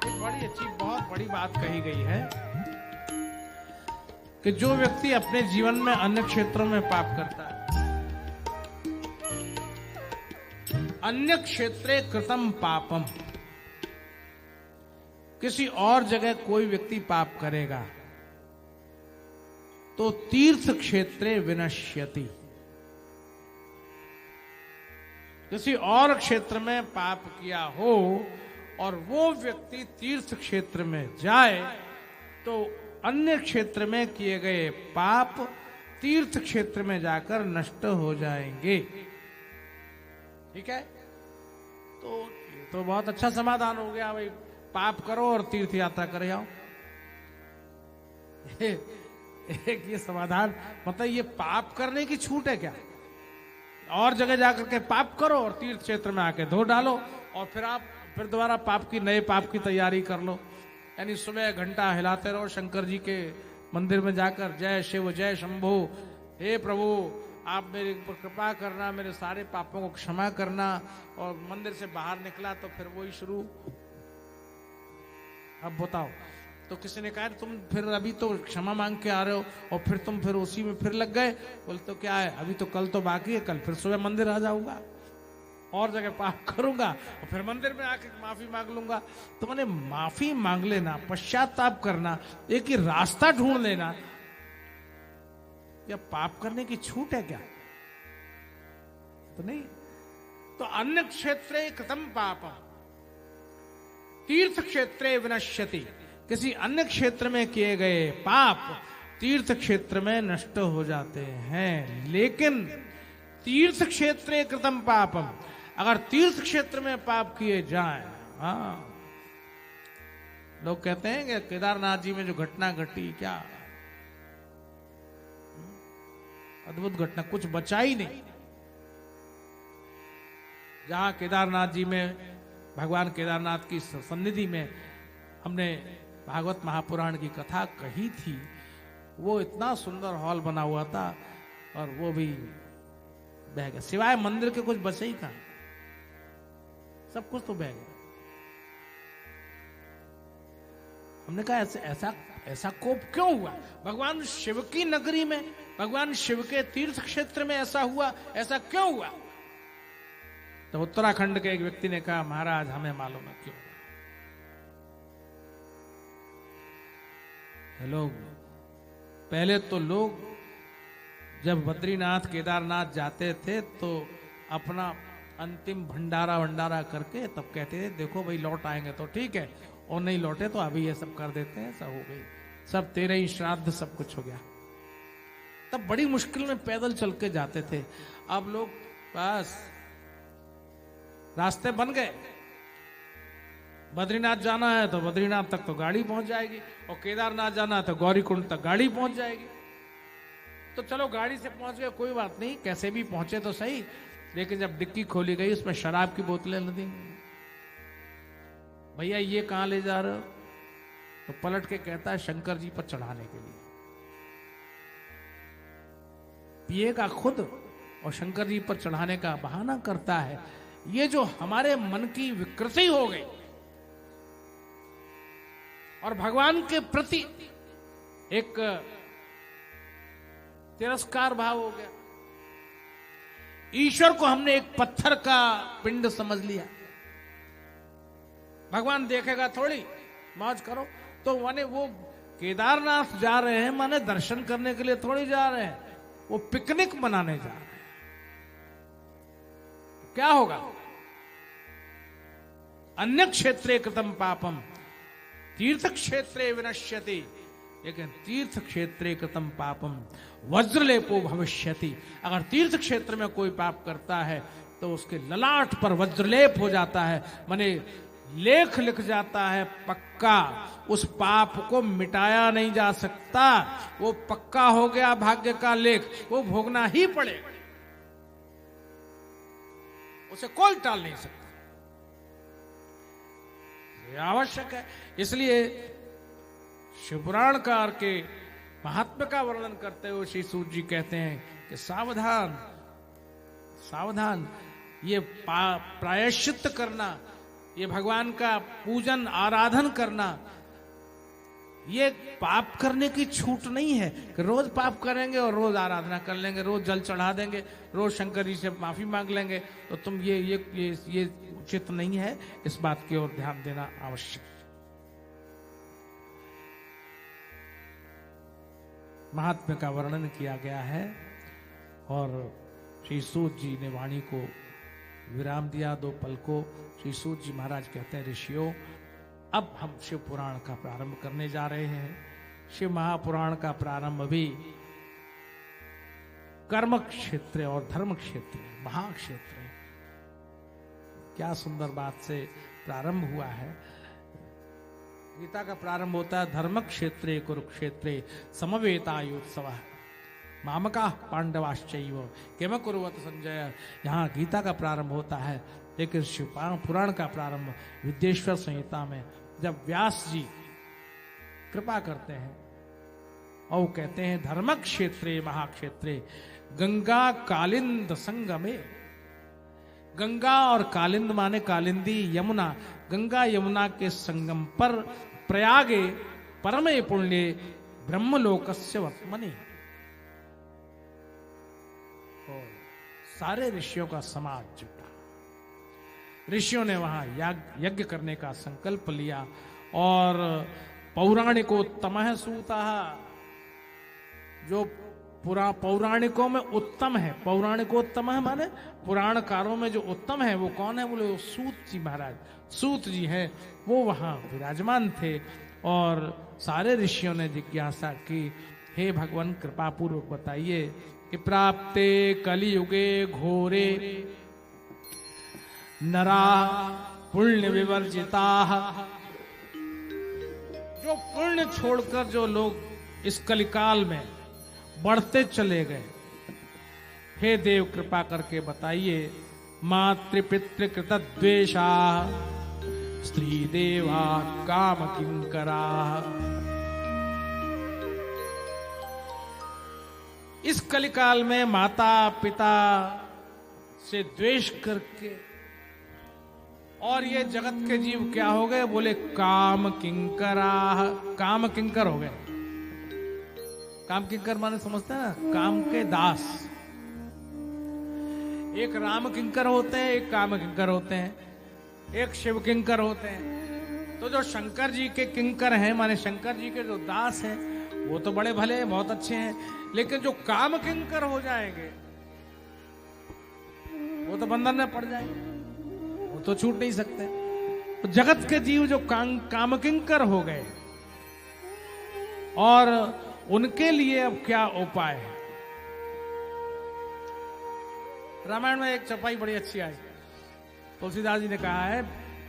Speaker 1: एक बड़ी अच्छी, बहुत बड़ी बात कही गई है कि जो व्यक्ति अपने जीवन में अन्य क्षेत्रों में पाप करता है, अन्य क्षेत्रे कृतम पापम, किसी और जगह कोई व्यक्ति पाप करेगा तो तीर्थ क्षेत्रे विनश्यति, किसी और क्षेत्र में पाप किया हो और वो व्यक्ति तीर्थ क्षेत्र में जाए तो अन्य क्षेत्र में किए गए पाप तीर्थ क्षेत्र में जाकर नष्ट हो जाएंगे। ठीक है, तो बहुत अच्छा समाधान हो गया भाई, पाप करो और तीर्थ यात्रा करे आओ। एक ये समाधान, मतलब ये पाप करने की छूट है क्या? और जगह जाकर के पाप करो और तीर्थ क्षेत्र में आके धो डालो और फिर दोबारा पाप की, नए पाप की तैयारी कर लो। यानी सुबह घंटा हिलाते रहो शंकर जी के मंदिर में जाकर, जय शिव जय शंभो, हे प्रभु आप मेरे ऊपर कृपा करना, मेरे सारे पापों को क्षमा करना। और मंदिर से बाहर निकला तो फिर वही शुरू। अब बताओ, तो किसी ने कहा तुम फिर अभी तो क्षमा मांग के आ रहे हो और फिर तुम फिर उसी में फिर लग गए। बोल तो क्या है, अभी तो कल तो बाकी है, कल फिर सुबह मंदिर आ जाऊंगा और जगह पाप करूंगा और फिर मंदिर में आके माफी मांग लूंगा। तो मैंने माफी मांग लेना, पश्चाताप करना, एक ही रास्ता ढूंढ लेना, या पाप करने की छूट है क्या? तो नहीं। तो अन्य क्षेत्रे कृतम पापम तीर्थ क्षेत्रे विनश्यति, किसी अन्य क्षेत्र में किए गए पाप तीर्थ क्षेत्र में नष्ट हो जाते हैं। लेकिन तीर्थ क्षेत्रे कृतम पापम, अगर तीर्थ क्षेत्र में पाप किए जाएं, हाँ, लोग कहते हैं कि केदारनाथ जी में जो घटना घटी, क्या अद्भुत घटना, कुछ बचा ही नहीं। जहां केदारनाथ जी में, भगवान केदारनाथ की सन्निधि में हमने भागवत महापुराण की कथा कही थी, वो इतना सुंदर हॉल बना हुआ था और वो भी बह गया, सिवाय मंदिर के कुछ बचे ही कहां, सब कुछ तो बह गया। हमने कहा ऐसा कोप क्यों हुआ? भगवान शिव की नगरी में, भगवान शिव के तीर्थ क्षेत्र में ऐसा हुआ, ऐसा क्यों हुआ? तो उत्तराखंड के एक व्यक्ति ने कहा, महाराज हमें मालूम है क्यों। लोग पहले तो लोग जब बद्रीनाथ केदारनाथ जाते थे तो अपना अंतिम भंडारा करके तब कहते थे देखो भाई लौट आएंगे तो ठीक है, और नहीं लौटे तो अभी ये सब कर देते हैं, सब हो गई, सब तेरे ही श्राद्ध, सब कुछ हो गया। तब बड़ी मुश्किल में पैदल चल के जाते थे। अब लोग बस रास्ते बन गए, बद्रीनाथ जाना है तो बद्रीनाथ तक तो गाड़ी पहुंच जाएगी, और केदारनाथ जाना है तो गौरीकुंड तक गाड़ी पहुंच जाएगी। तो चलो गाड़ी से पहुंच गए, कोई बात नहीं, कैसे भी पहुंचे तो सही। लेकिन जब डिक्की खोली गई उसमें शराब की बोतलें लदी, भैया ये कहां ले जा रहे हो? तो पलट के कहता है शंकर जी पर चढ़ाने के लिए। पिएगा खुद और शंकर जी पर चढ़ाने का बहाना करता है। ये जो हमारे मन की विकृति हो गई और भगवान के प्रति एक तिरस्कार भाव हो गया, ईश्वर को हमने एक पत्थर का पिंड समझ लिया। भगवान देखेगा थोड़ी, मौज करो। तो माने वो केदारनाथ जा रहे हैं, माने दर्शन करने के लिए थोड़ी जा रहे हैं, वो पिकनिक मनाने जा रहे हैं। क्या होगा? अन्य क्षेत्रे कृतम पापम तीर्थ क्षेत्रे विनश्यति, लेकिन तीर्थ क्षेत्रे कृतम पापम वज्रलेपो भविष्यति। अगर तीर्थ क्षेत्र में कोई पाप करता है तो उसके ललाट पर वज्रलेप हो जाता है, माने लेख लिख जाता है पक्का, उस पाप को मिटाया नहीं जा सकता। वो पक्का हो गया भाग्य का लेख, वो भोगना ही पड़ेगा, उसे कोई टाल नहीं सकता। ये आवश्यक है। इसलिए शिवपुराणकार के महात्म्य का वर्णन करते हुए श्री सूत जी कहते हैं कि सावधान सावधान, ये प्रायश्चित करना, ये भगवान का पूजन आराधन करना, ये पाप करने की छूट नहीं है कि रोज पाप करेंगे और रोज आराधना कर लेंगे, रोज जल चढ़ा देंगे, रोज शंकर जी से माफी मांग लेंगे, तो तुम ये उचित नहीं है। इस बात की ओर ध्यान देना आवश्यक। महात्म्य का वर्णन किया गया है और श्री सूत जी ने वाणी को विराम दिया। 2 पल को श्री सूत जी महाराज कहते हैं, ऋषियों अब हम शिव पुराण का प्रारंभ करने जा रहे हैं। शिव महापुराण का प्रारंभ भी कर्म क्षेत्र और धर्म क्षेत्र, महाक्षेत्र, क्या सुंदर बात से प्रारंभ हुआ है। गीता का प्रारंभ होता है धर्म क्षेत्रे कुरुक्षेत्रे समवेतायुत्सव मामका पांडवाश्चैव किम कुर्वत संजय। यहाँ गीता का प्रारंभ होता है, लेकिन शिव पुराण का प्रारंभ विद्येश्वर संहिता में जब व्यास जी कृपा करते हैं और वो कहते हैं धर्म क्षेत्रे महाक्षेत्रे गंगा कालिंद संगमे। गंगा और कालिंद माने कालिंदी यमुना, गंगा यमुना के संगम पर प्रयागे परमे पुण्य ब्रह्मलोकस्य वर्तमनि। सारे ऋषियों का समाज जुटा, ऋषियों ने वहां यज्ञ करने का संकल्प लिया और पौराणिकोत्तम सूता, जो पौराणिकों में उत्तम है, पौराणिकोत्तम है माने पुराणकारों में जो उत्तम है वो कौन है, बोले वो सूत जी महाराज, सूत जी है, वो वहां विराजमान थे। और सारे ऋषियों ने जिज्ञासा की, हे भगवान कृपा पूर्वक बताइए कि प्राप्ते कलियुगे घोरे नरा पुण्य विवर्जिता, जो पुण्य छोड़कर जो लोग इस कलिकाल में बढ़ते चले गए, हे देव कृपा करके बताइए। मातृपितृ कृत द्वेषा स्त्री देवा काम किंकरा। इस कलिकाल में माता पिता से द्वेष करके और ये जगत के जीव क्या हो गए, बोले काम किंकरा, काम किंकर हो गए। काम किंकर माने समझते हैं ना, काम के दास। एक राम किंकर होते हैं, एक काम किंकर होते हैं, एक शिव किंकर होते हैं। तो जो शंकर जी के किंकर हैं माने शंकर जी के जो दास हैं वो तो बड़े भले हैं, बहुत अच्छे हैं, लेकिन जो काम किंकर हो जाएंगे वो तो बंधन में पड़ जाएंगे, वो तो छूट नहीं सकते। तो जगत के जीव जो काम किंकर हो गए, और उनके लिए अब क्या उपाय है। रामायण में एक चौपाई बड़ी अच्छी आई, तुलसीदास जी ने कहा है,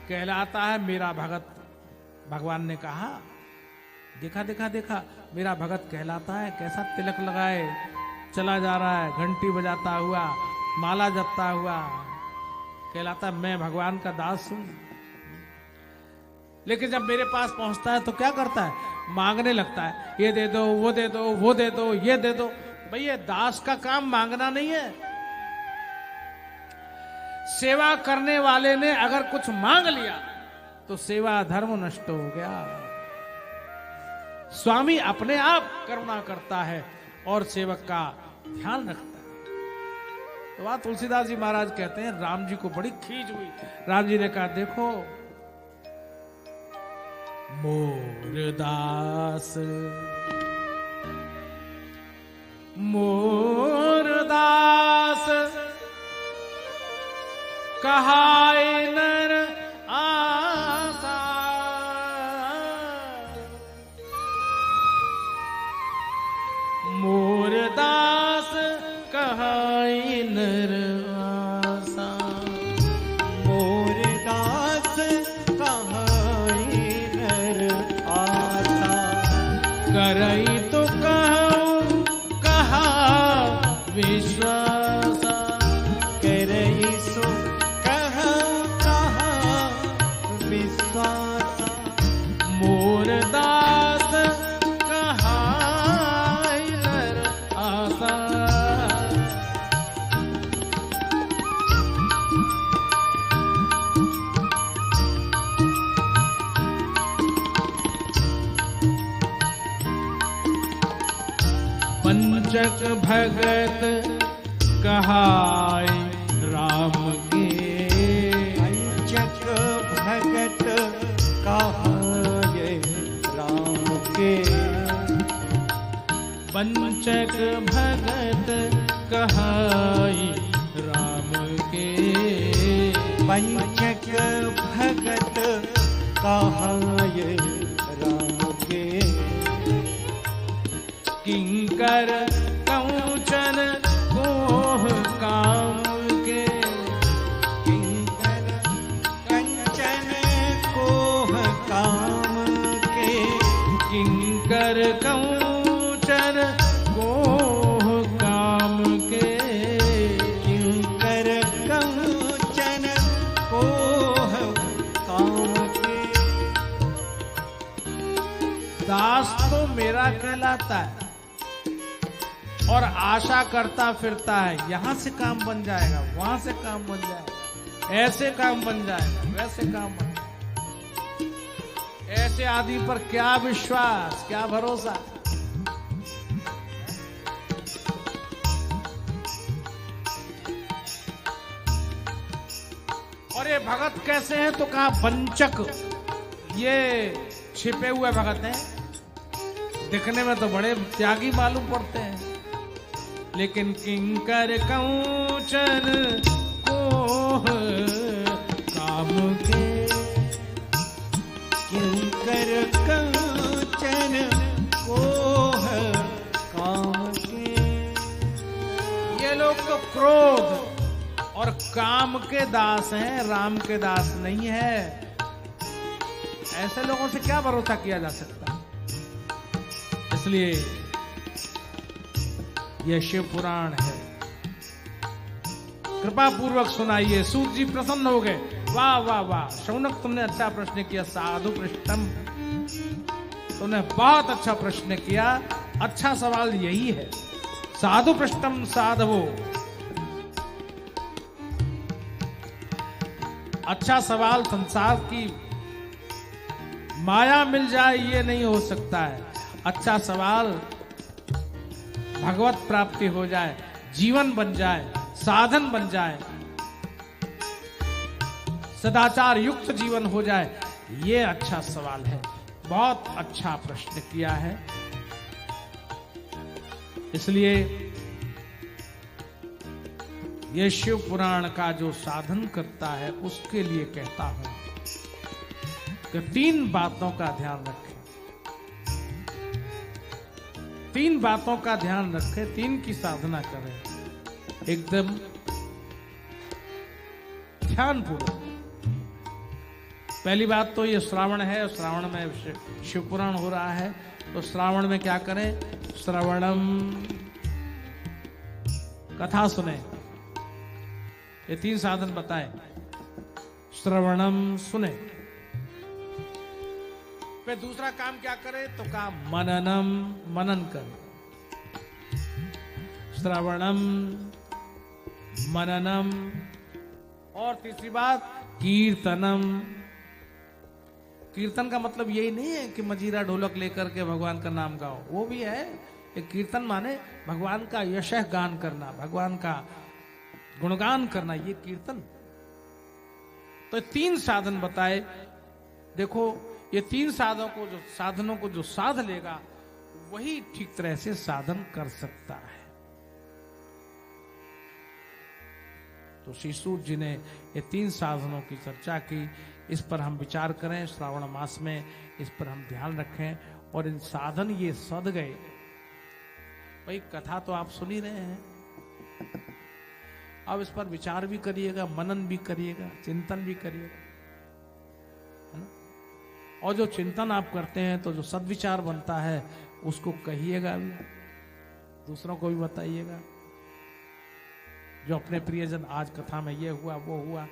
Speaker 1: कहलाता है मेरा भगत। भगवान ने कहा, देखा देखा देखा मेरा भगत कहलाता है, कैसा तिलक लगाए चला जा रहा है, घंटी बजाता हुआ, माला जपता हुआ, कहलाता है मैं भगवान का दास हूं। लेकिन जब मेरे पास पहुंचता है तो क्या करता है, मांगने लगता है, ये दे दो, वो दे दो, वो दे दो, ये दे दो। भाई ये दास का काम मांगना नहीं है। सेवा करने वाले ने अगर कुछ मांग लिया तो सेवा धर्म नष्ट हो गया। स्वामी अपने आप करुणा करता है और सेवक का ध्यान रखता है। तो वहां तुलसीदास जी महाराज कहते हैं, राम जी को बड़ी खींच हुई। राम जी ने कहा, देखो मोरदास मोरदास कहाए नर आसा, मोरदास कहाए नर आसा,
Speaker 2: मोरदास का
Speaker 1: पंचक भगत कहाय राम के,
Speaker 2: पंचक भगत कहाय राम के,
Speaker 1: पंचक भगत कहाय राम के,
Speaker 2: पंचक भगत कहाय राम के,
Speaker 1: किंकर कंचन कोह काम के,
Speaker 2: किंकर कंचन कोह काम के,
Speaker 1: किंकर कंचन कोह काम के,
Speaker 2: किंकर कंचन कोह काम के।
Speaker 1: दास तो मेरा कहलाता है और आशा करता फिरता है, यहां से काम बन जाएगा, वहां से काम बन जाएगा, ऐसे काम बन जाएगा, वैसे काम बन जाएगा। ऐसे आदमी पर क्या विश्वास, क्या भरोसा। और ये भगत कैसे हैं तो कहा पंचक, ये छिपे हुए भगत हैं, दिखने में तो बड़े त्यागी मालूम पड़ते हैं, लेकिन किंकर कंचन कोह काम के,
Speaker 2: किंकर कंचन कोह काम के।
Speaker 1: ये लोग तो क्रोध और काम के दास हैं, राम के दास नहीं है। ऐसे लोगों से क्या भरोसा किया जा सकता। इसलिए यह शिव पुराण है, कृपा पूर्वक सुनाइए। सूत जी प्रसन्न हो गए, वाह वाह वाह, शौनक तुमने अच्छा प्रश्न किया, साधु पृष्ठम, तुमने बहुत अच्छा प्रश्न किया, अच्छा सवाल यही है, साधु पृष्ठम साधवो। अच्छा सवाल, संसार की माया मिल जाए ये नहीं हो सकता है, अच्छा सवाल भगवत प्राप्ति हो जाए, जीवन बन जाए, साधन बन जाए, सदाचार युक्त जीवन हो जाए, ये अच्छा सवाल है। बहुत अच्छा प्रश्न किया है। इसलिए ये शिव पुराण का जो साधन करता है उसके लिए कहता हूं कि 3 बातों का ध्यान रखें, 3 बातों का ध्यान रखें, 3 की साधना करें एकदम ध्यानपूर्वक। पहली बात तो ये श्रावण है, श्रावण में शिव पुराण हो रहा है, तो श्रावण में क्या करें, श्रवणम, कथा सुने। ये 3 साधन बताए, श्रवणम सुने। फिर दूसरा काम क्या करे तो कहा मननम, मनन कर, श्रवणम मननम, और तीसरी बात कीर्तनम। कीर्तन का मतलब यही नहीं है कि मजीरा ढोलक लेकर के भगवान का नाम गाओ, वो भी है। एक कीर्तन माने भगवान का यशः गान करना, भगवान का गुणगान करना, ये कीर्तन। तो 3 साधन बताए। देखो ये 3 साधनों को जो साध लेगा वही ठीक तरह से साधन कर सकता है। तो श्री सूत जी ने ये 3 साधनों की चर्चा की, इस पर हम विचार करें श्रावण मास में, इस पर हम ध्यान रखें। और इन साधन ये सद गए, भाई कथा तो आप सुन ही रहे हैं, अब इस पर विचार भी करिएगा, मनन भी करिएगा, चिंतन भी करिएगा, है ना। और जो चिंतन आप करते हैं तो जो सद्विचार बनता है उसको कहिएगा भी, दूसरों को भी बताइएगा। जो अपने प्रियजन आज कथा में ये हुआ वो हुआ,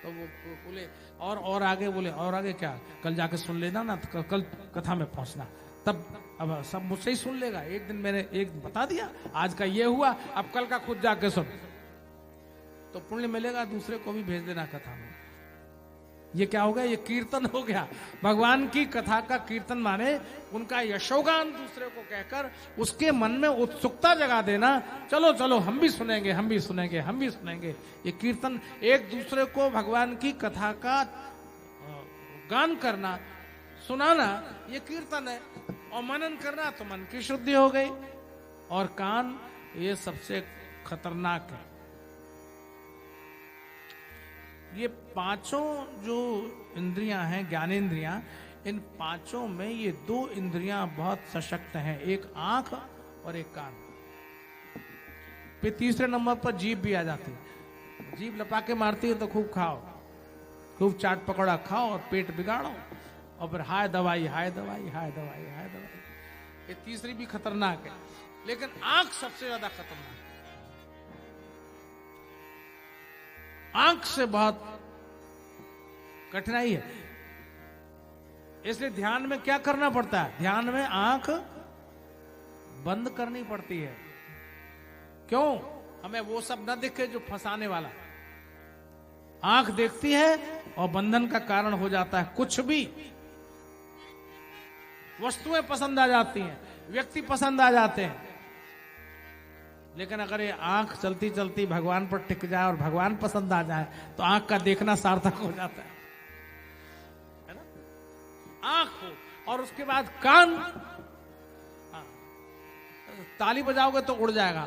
Speaker 1: तो वो बोले और आगे, बोले और आगे क्या, कल जाके सुन लेना ना, तो कल कथा में पहुंचना, तब अब सब मुझसे ही सुन लेगा। एक दिन मैंने एक बता दिया आज का ये हुआ, अब कल का खुद जाके सुन, तो पुण्य मिलेगा, दूसरे को भी भेज देना कथा में। ये क्या हो गया? ये कीर्तन हो गया। भगवान की कथा का कीर्तन माने उनका यशोगान दूसरे को कहकर उसके मन में उत्सुकता जगा देना, चलो चलो हम भी सुनेंगे, हम भी सुनेंगे, हम भी सुनेंगे। ये कीर्तन, एक दूसरे को भगवान की कथा का गान करना, सुनाना, ये कीर्तन है। और मनन करना तो मन की शुद्धि हो गई। और कान, ये सबसे खतरनाक है। ये पांचों जो इंद्रियां हैं, ज्ञानेंद्रियां, इन पांचों में ये दो इंद्रियां बहुत सशक्त हैं, एक आंख और एक कान। फिर तीसरे नंबर पर जीभ भी आ जाती है। जीभ लपा के मारती है तो खूब खाओ, खूब चाट पकौड़ा खाओ और पेट बिगाड़ो, और फिर हाय दवाई, हाय दवाई, हाय दवाई, हाय दवाई। ये तीसरी भी खतरनाक है, लेकिन आंख सबसे ज्यादा खतरनाक है। आंख से बहुत कठिनाई है, इसलिए ध्यान में क्या करना पड़ता है? ध्यान में आंख बंद करनी पड़ती है। क्यों? हमें वो सब न दिखे जो फंसाने वाला। आंख देखती है और बंधन का कारण हो जाता है। कुछ भी वस्तुएं पसंद आ जाती हैं, व्यक्ति पसंद आ जाते हैं, लेकिन अगर ये आंख चलती चलती भगवान पर टिक जाए और भगवान पसंद आ जाए तो आंख का देखना सार्थक हो जाता है ना? आंख हो, और उसके बाद कान। ताली बजाओगे तो उड़ जाएगा,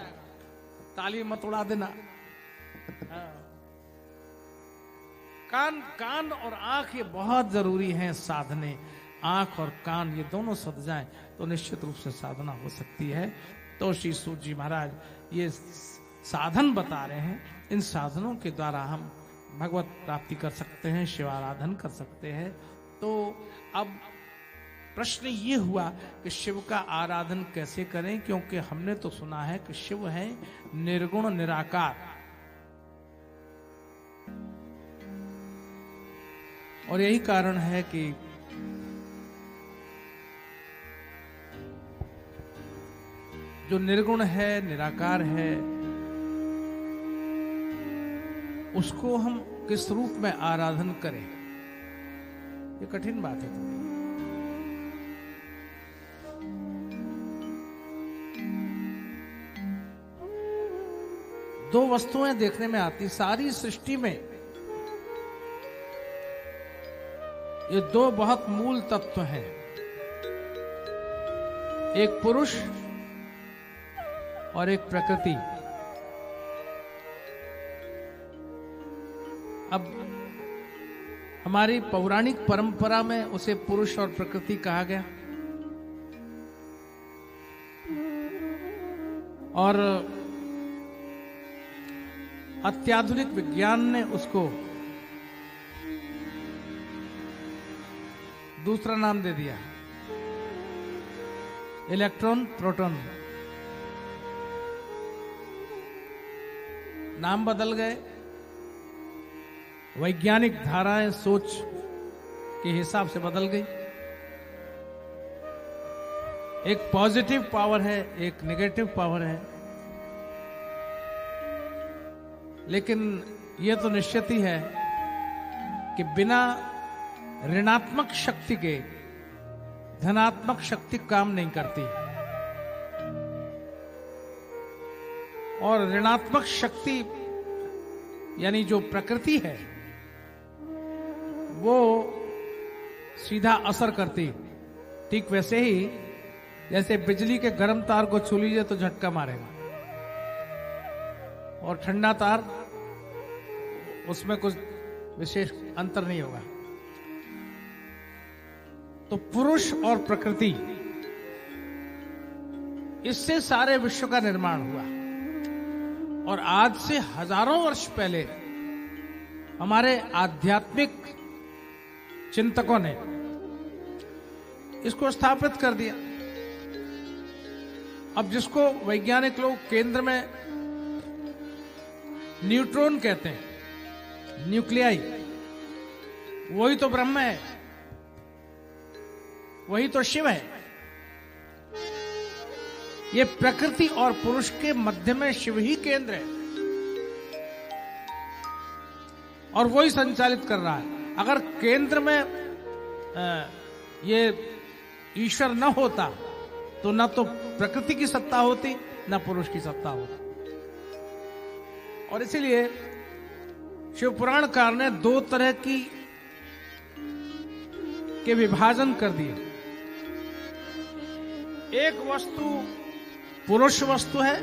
Speaker 1: ताली मत उड़ा देना। कान, कान और आंख ये बहुत जरूरी हैं साधने। आंख और कान ये दोनों सद जाएं तो निश्चित रूप से साधना हो सकती है। तो श्री सूत जी महाराज ये साधन बता रहे हैं। इन साधनों के द्वारा हम भगवत प्राप्ति कर सकते हैं, शिवाराधन कर सकते हैं। तो अब प्रश्न ये हुआ कि शिव का आराधन कैसे करें, क्योंकि हमने तो सुना है कि शिव है निर्गुण निराकार, और यही कारण है कि जो निर्गुण है, निराकार है, उसको हम किस रूप में आराधन करें, ये कठिन बात है थोड़ी। दो वस्तुएं देखने में आती सारी सृष्टि में। ये दो बहुत मूल तत्व हैं, एक पुरुष और एक प्रकृति। अब हमारी पौराणिक परंपरा में उसे पुरुष और प्रकृति कहा गया, और अत्याधुनिक विज्ञान ने उसको दूसरा नाम दे दिया, इलेक्ट्रॉन प्रोटॉन। नाम बदल गए, वैज्ञानिक धाराएं सोच के हिसाब से बदल गई। एक पॉजिटिव पावर है, एक नेगेटिव पावर है, लेकिन यह तो निश्चित ही है कि बिना ऋणात्मक शक्ति के धनात्मक शक्ति काम नहीं करती, और ऋणात्मक शक्ति यानी जो प्रकृति है वो सीधा असर करती। ठीक वैसे ही जैसे बिजली के गर्म तार को छू लीजिए तो झटका मारेगा, और ठंडा तार उसमें कुछ विशेष अंतर नहीं होगा। तो पुरुष और प्रकृति, इससे सारे विश्व का निर्माण हुआ। और आज से हजारों वर्ष पहले हमारे आध्यात्मिक चिंतकों ने इसको स्थापित कर दिया। अब जिसको वैज्ञानिक लोग केंद्र में न्यूट्रॉन कहते हैं, न्यूक्लियाई, वही तो ब्रह्म है, वही तो शिव है। ये प्रकृति और पुरुष के मध्य में शिव ही केंद्र है, और वही संचालित कर रहा है। अगर केंद्र में ये ईश्वर न होता तो न तो प्रकृति की सत्ता होती न पुरुष की सत्ता होती। और इसीलिए शिव पुराणकार ने दो तरह के विभाजन कर दिए। एक वस्तु पुरुष वस्तु है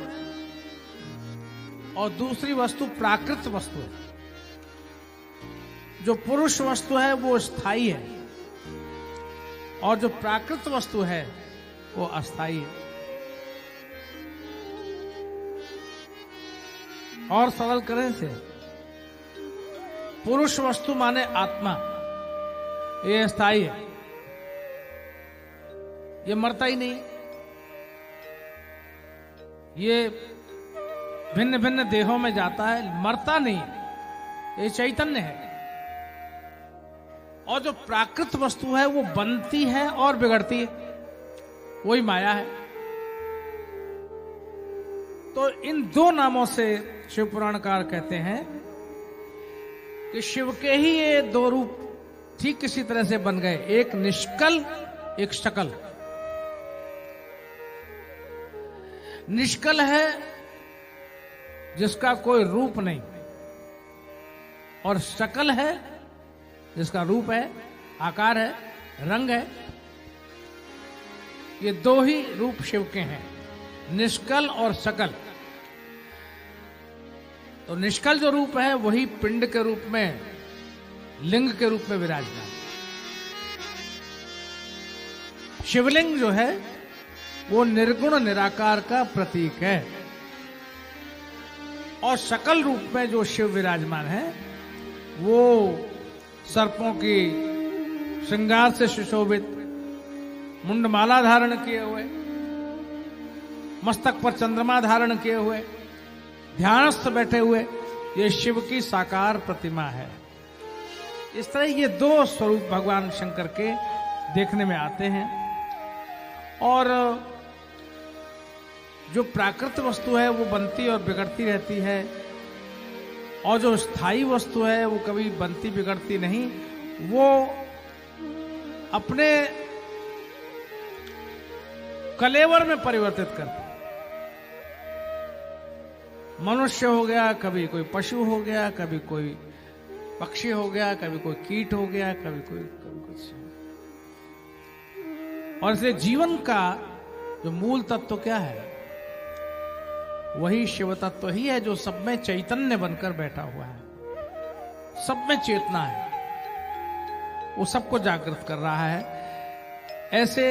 Speaker 1: और दूसरी वस्तु प्राकृत वस्तु है। जो पुरुष वस्तु है वो स्थायी है और जो प्राकृत वस्तु है वो अस्थायी है। और सरल करें से, पुरुष वस्तु माने आत्मा, ये स्थायी है, ये मरता ही नहीं, ये भिन्न भिन्न देहों में जाता है, मरता नहीं, ये चैतन्य है। और जो प्राकृत वस्तु है वो बनती है और बिगड़ती है, वही माया है। तो इन दो नामों से शिव पुराणकार कहते हैं कि शिव के ही ये दो रूप ठीक किसी तरह से बन गए, एक निष्कल एक शकल। निष्कल है जिसका कोई रूप नहीं, और शकल है जिसका रूप है, आकार है, रंग है। ये दो ही रूप शिव के हैं, निष्कल और शकल। तो निष्कल जो रूप है वही पिंड के रूप में, लिंग के रूप में विराजमान। शिवलिंग जो है वो निर्गुण निराकार का प्रतीक है, और शकल रूप में जो शिव विराजमान है वो सर्पों की श्रृंगार से सुशोभित, मुंडमाला धारण किए हुए, मस्तक पर चंद्रमा धारण किए हुए, ध्यानस्थ बैठे हुए, ये शिव की साकार प्रतिमा है। इस तरह ये दो स्वरूप भगवान शंकर के देखने में आते हैं। और जो प्राकृत वस्तु है वो बनती और बिगड़ती रहती है, और जो स्थायी वस्तु है वो कभी बनती बिगड़ती नहीं, वो अपने कलेवर में परिवर्तित करती। मनुष्य हो गया, कभी कोई पशु हो गया, कभी कोई पक्षी हो गया, कभी कोई कीट हो गया, कभी कुछ। और इसलिए जीवन का जो मूल तत्व क्या है, वही शिव तत्व ही है, जो सब में चैतन्य बनकर बैठा हुआ है, सब में चेतना है, वो सबको जागृत कर रहा है। ऐसे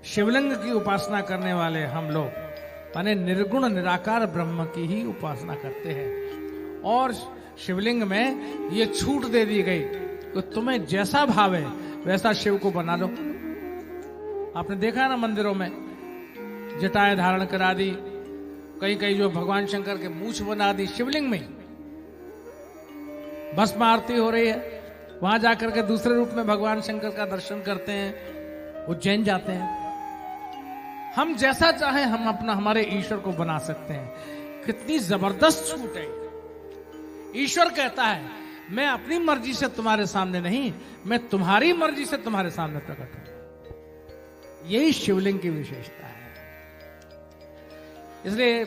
Speaker 1: शिवलिंग की उपासना करने वाले हम लोग माने निर्गुण निराकार ब्रह्म की ही उपासना करते हैं। और शिवलिंग में ये छूट दे दी गई कि तुम्हें जैसा भाव है वैसा शिव को बना लो। आपने देखा ना मंदिरों में जटाएं धारण करा दी, कहीं कहीं जो भगवान शंकर के मूछ बना दी शिवलिंग में, भस्म आरती हो रही है, वहां जाकर के दूसरे रूप में भगवान शंकर का दर्शन करते हैं, उज्जैन जाते हैं। हम जैसा चाहें हम अपना हमारे ईश्वर को बना सकते हैं। कितनी जबरदस्त छूट है। ईश्वर कहता है मैं अपनी मर्जी से तुम्हारे सामने नहीं, मैं तुम्हारी मर्जी से तुम्हारे सामने प्रकट हूं। यही शिवलिंग की विशेषता है। इसलिए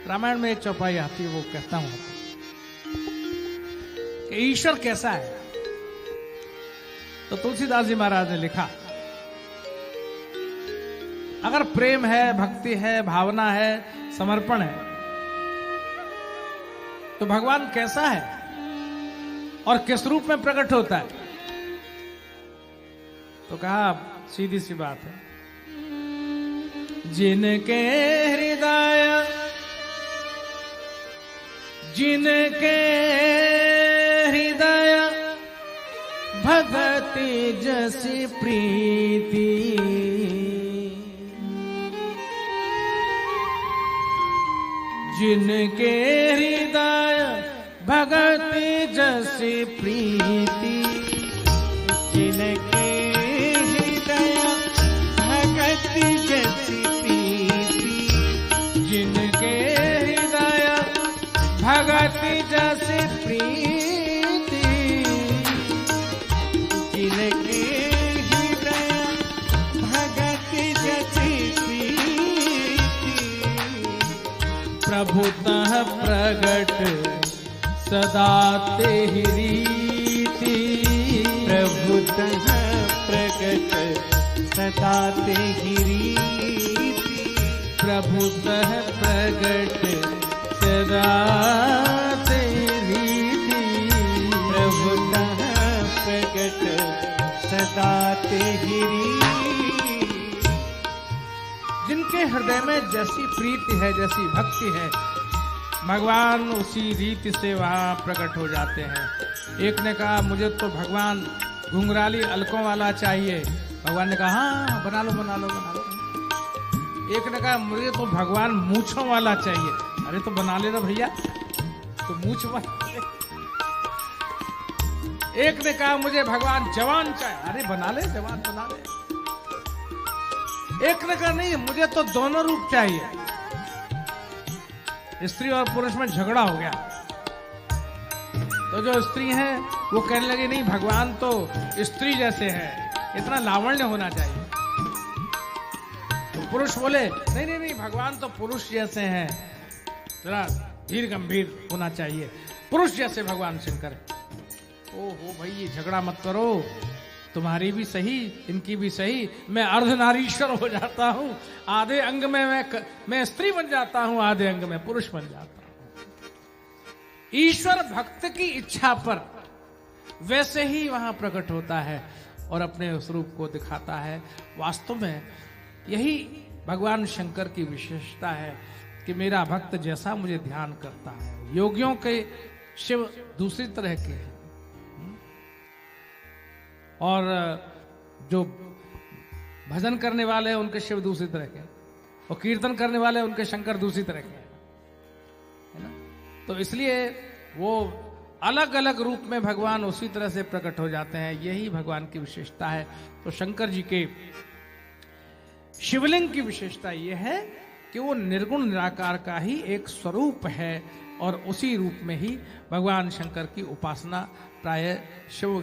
Speaker 1: रामायण में एक चौपाई आती है, वो कहता हूं कि ईश्वर कैसा है। तो तुलसीदास जी महाराज ने लिखा, अगर प्रेम है, भक्ति है, भावना है, समर्पण है, तो भगवान कैसा है और किस रूप में प्रकट होता है? तो कहा सीधी सी बात है, जिनके हृदय, जिनके हृदय भगति जैसी प्रीति, जिनके हृदय भगति जैसी प्रीति,
Speaker 2: जिनके हृदय भगति जैसी प्रीति,
Speaker 1: जिनके हृदय भगति जैसी प्रीति, प्रभुतः प्रगट सदा ते ही रीति।
Speaker 2: प्रभुतः प्रगट सदा ते ही रीति।
Speaker 1: प्रभुतः प्रगट सदा ते रीति।
Speaker 2: प्रभुतः प्रगट सदा ते ही रीति।
Speaker 1: जिनके हृदय में जैसी प्रीति है, जैसी भक्ति है, भगवान उसी रीति से वहां प्रकट हो जाते हैं। एक ने कहा मुझे तो भगवान घुंघराली अलकों वाला चाहिए। भगवान ने कहा हाँ बना लो बना लो बना लो। एक ने कहा मुझे तो भगवान मूंछों वाला चाहिए। अरे तो बना ले ना भैया, तो मूंछ वाला। एक ने कहा मुझे भगवान जवान चाहिए। अरे बना ले, जवान बना ले। एक ने कहा नहीं मुझे तो दोनों रूप चाहिए। स्त्री और पुरुष में झगड़ा हो गया, तो जो स्त्री है वो कहने लगी नहीं भगवान तो स्त्री जैसे है, इतना लावण्य होना चाहिए। तो पुरुष बोले नहीं नहीं नहीं भगवान तो पुरुष जैसे हैं, जरा धीर गंभीर होना चाहिए, पुरुष जैसे भगवान शंकर। ओहो भाई ये झगड़ा मत करो, तुम्हारी भी सही इनकी भी सही। मैं अर्धनारीश्वर हो जाता हूं, आधे अंग में मैं स्त्री बन जाता हूं, आधे अंग में पुरुष बन जाता हूं। ईश्वर भक्त की इच्छा पर वैसे ही वहां प्रकट होता है और अपने उस रूप को दिखाता है। वास्तव में यही भगवान शंकर की विशेषता है कि मेरा भक्त जैसा मुझे ध्यान करता है। योगियों के शिव दूसरी तरह के हैं और जो भजन करने वाले हैं उनके शिव दूसरी तरह के, और कीर्तन करने वाले उनके शंकर दूसरी तरह के, है ना। तो इसलिए वो अलग अलग रूप में भगवान उसी तरह से प्रकट हो जाते हैं। यही भगवान की विशेषता है। तो शंकर जी के शिवलिंग की विशेषता यह है कि वो निर्गुण निराकार का ही एक स्वरूप है और उसी रूप में ही भगवान शंकर की उपासना प्राय शिव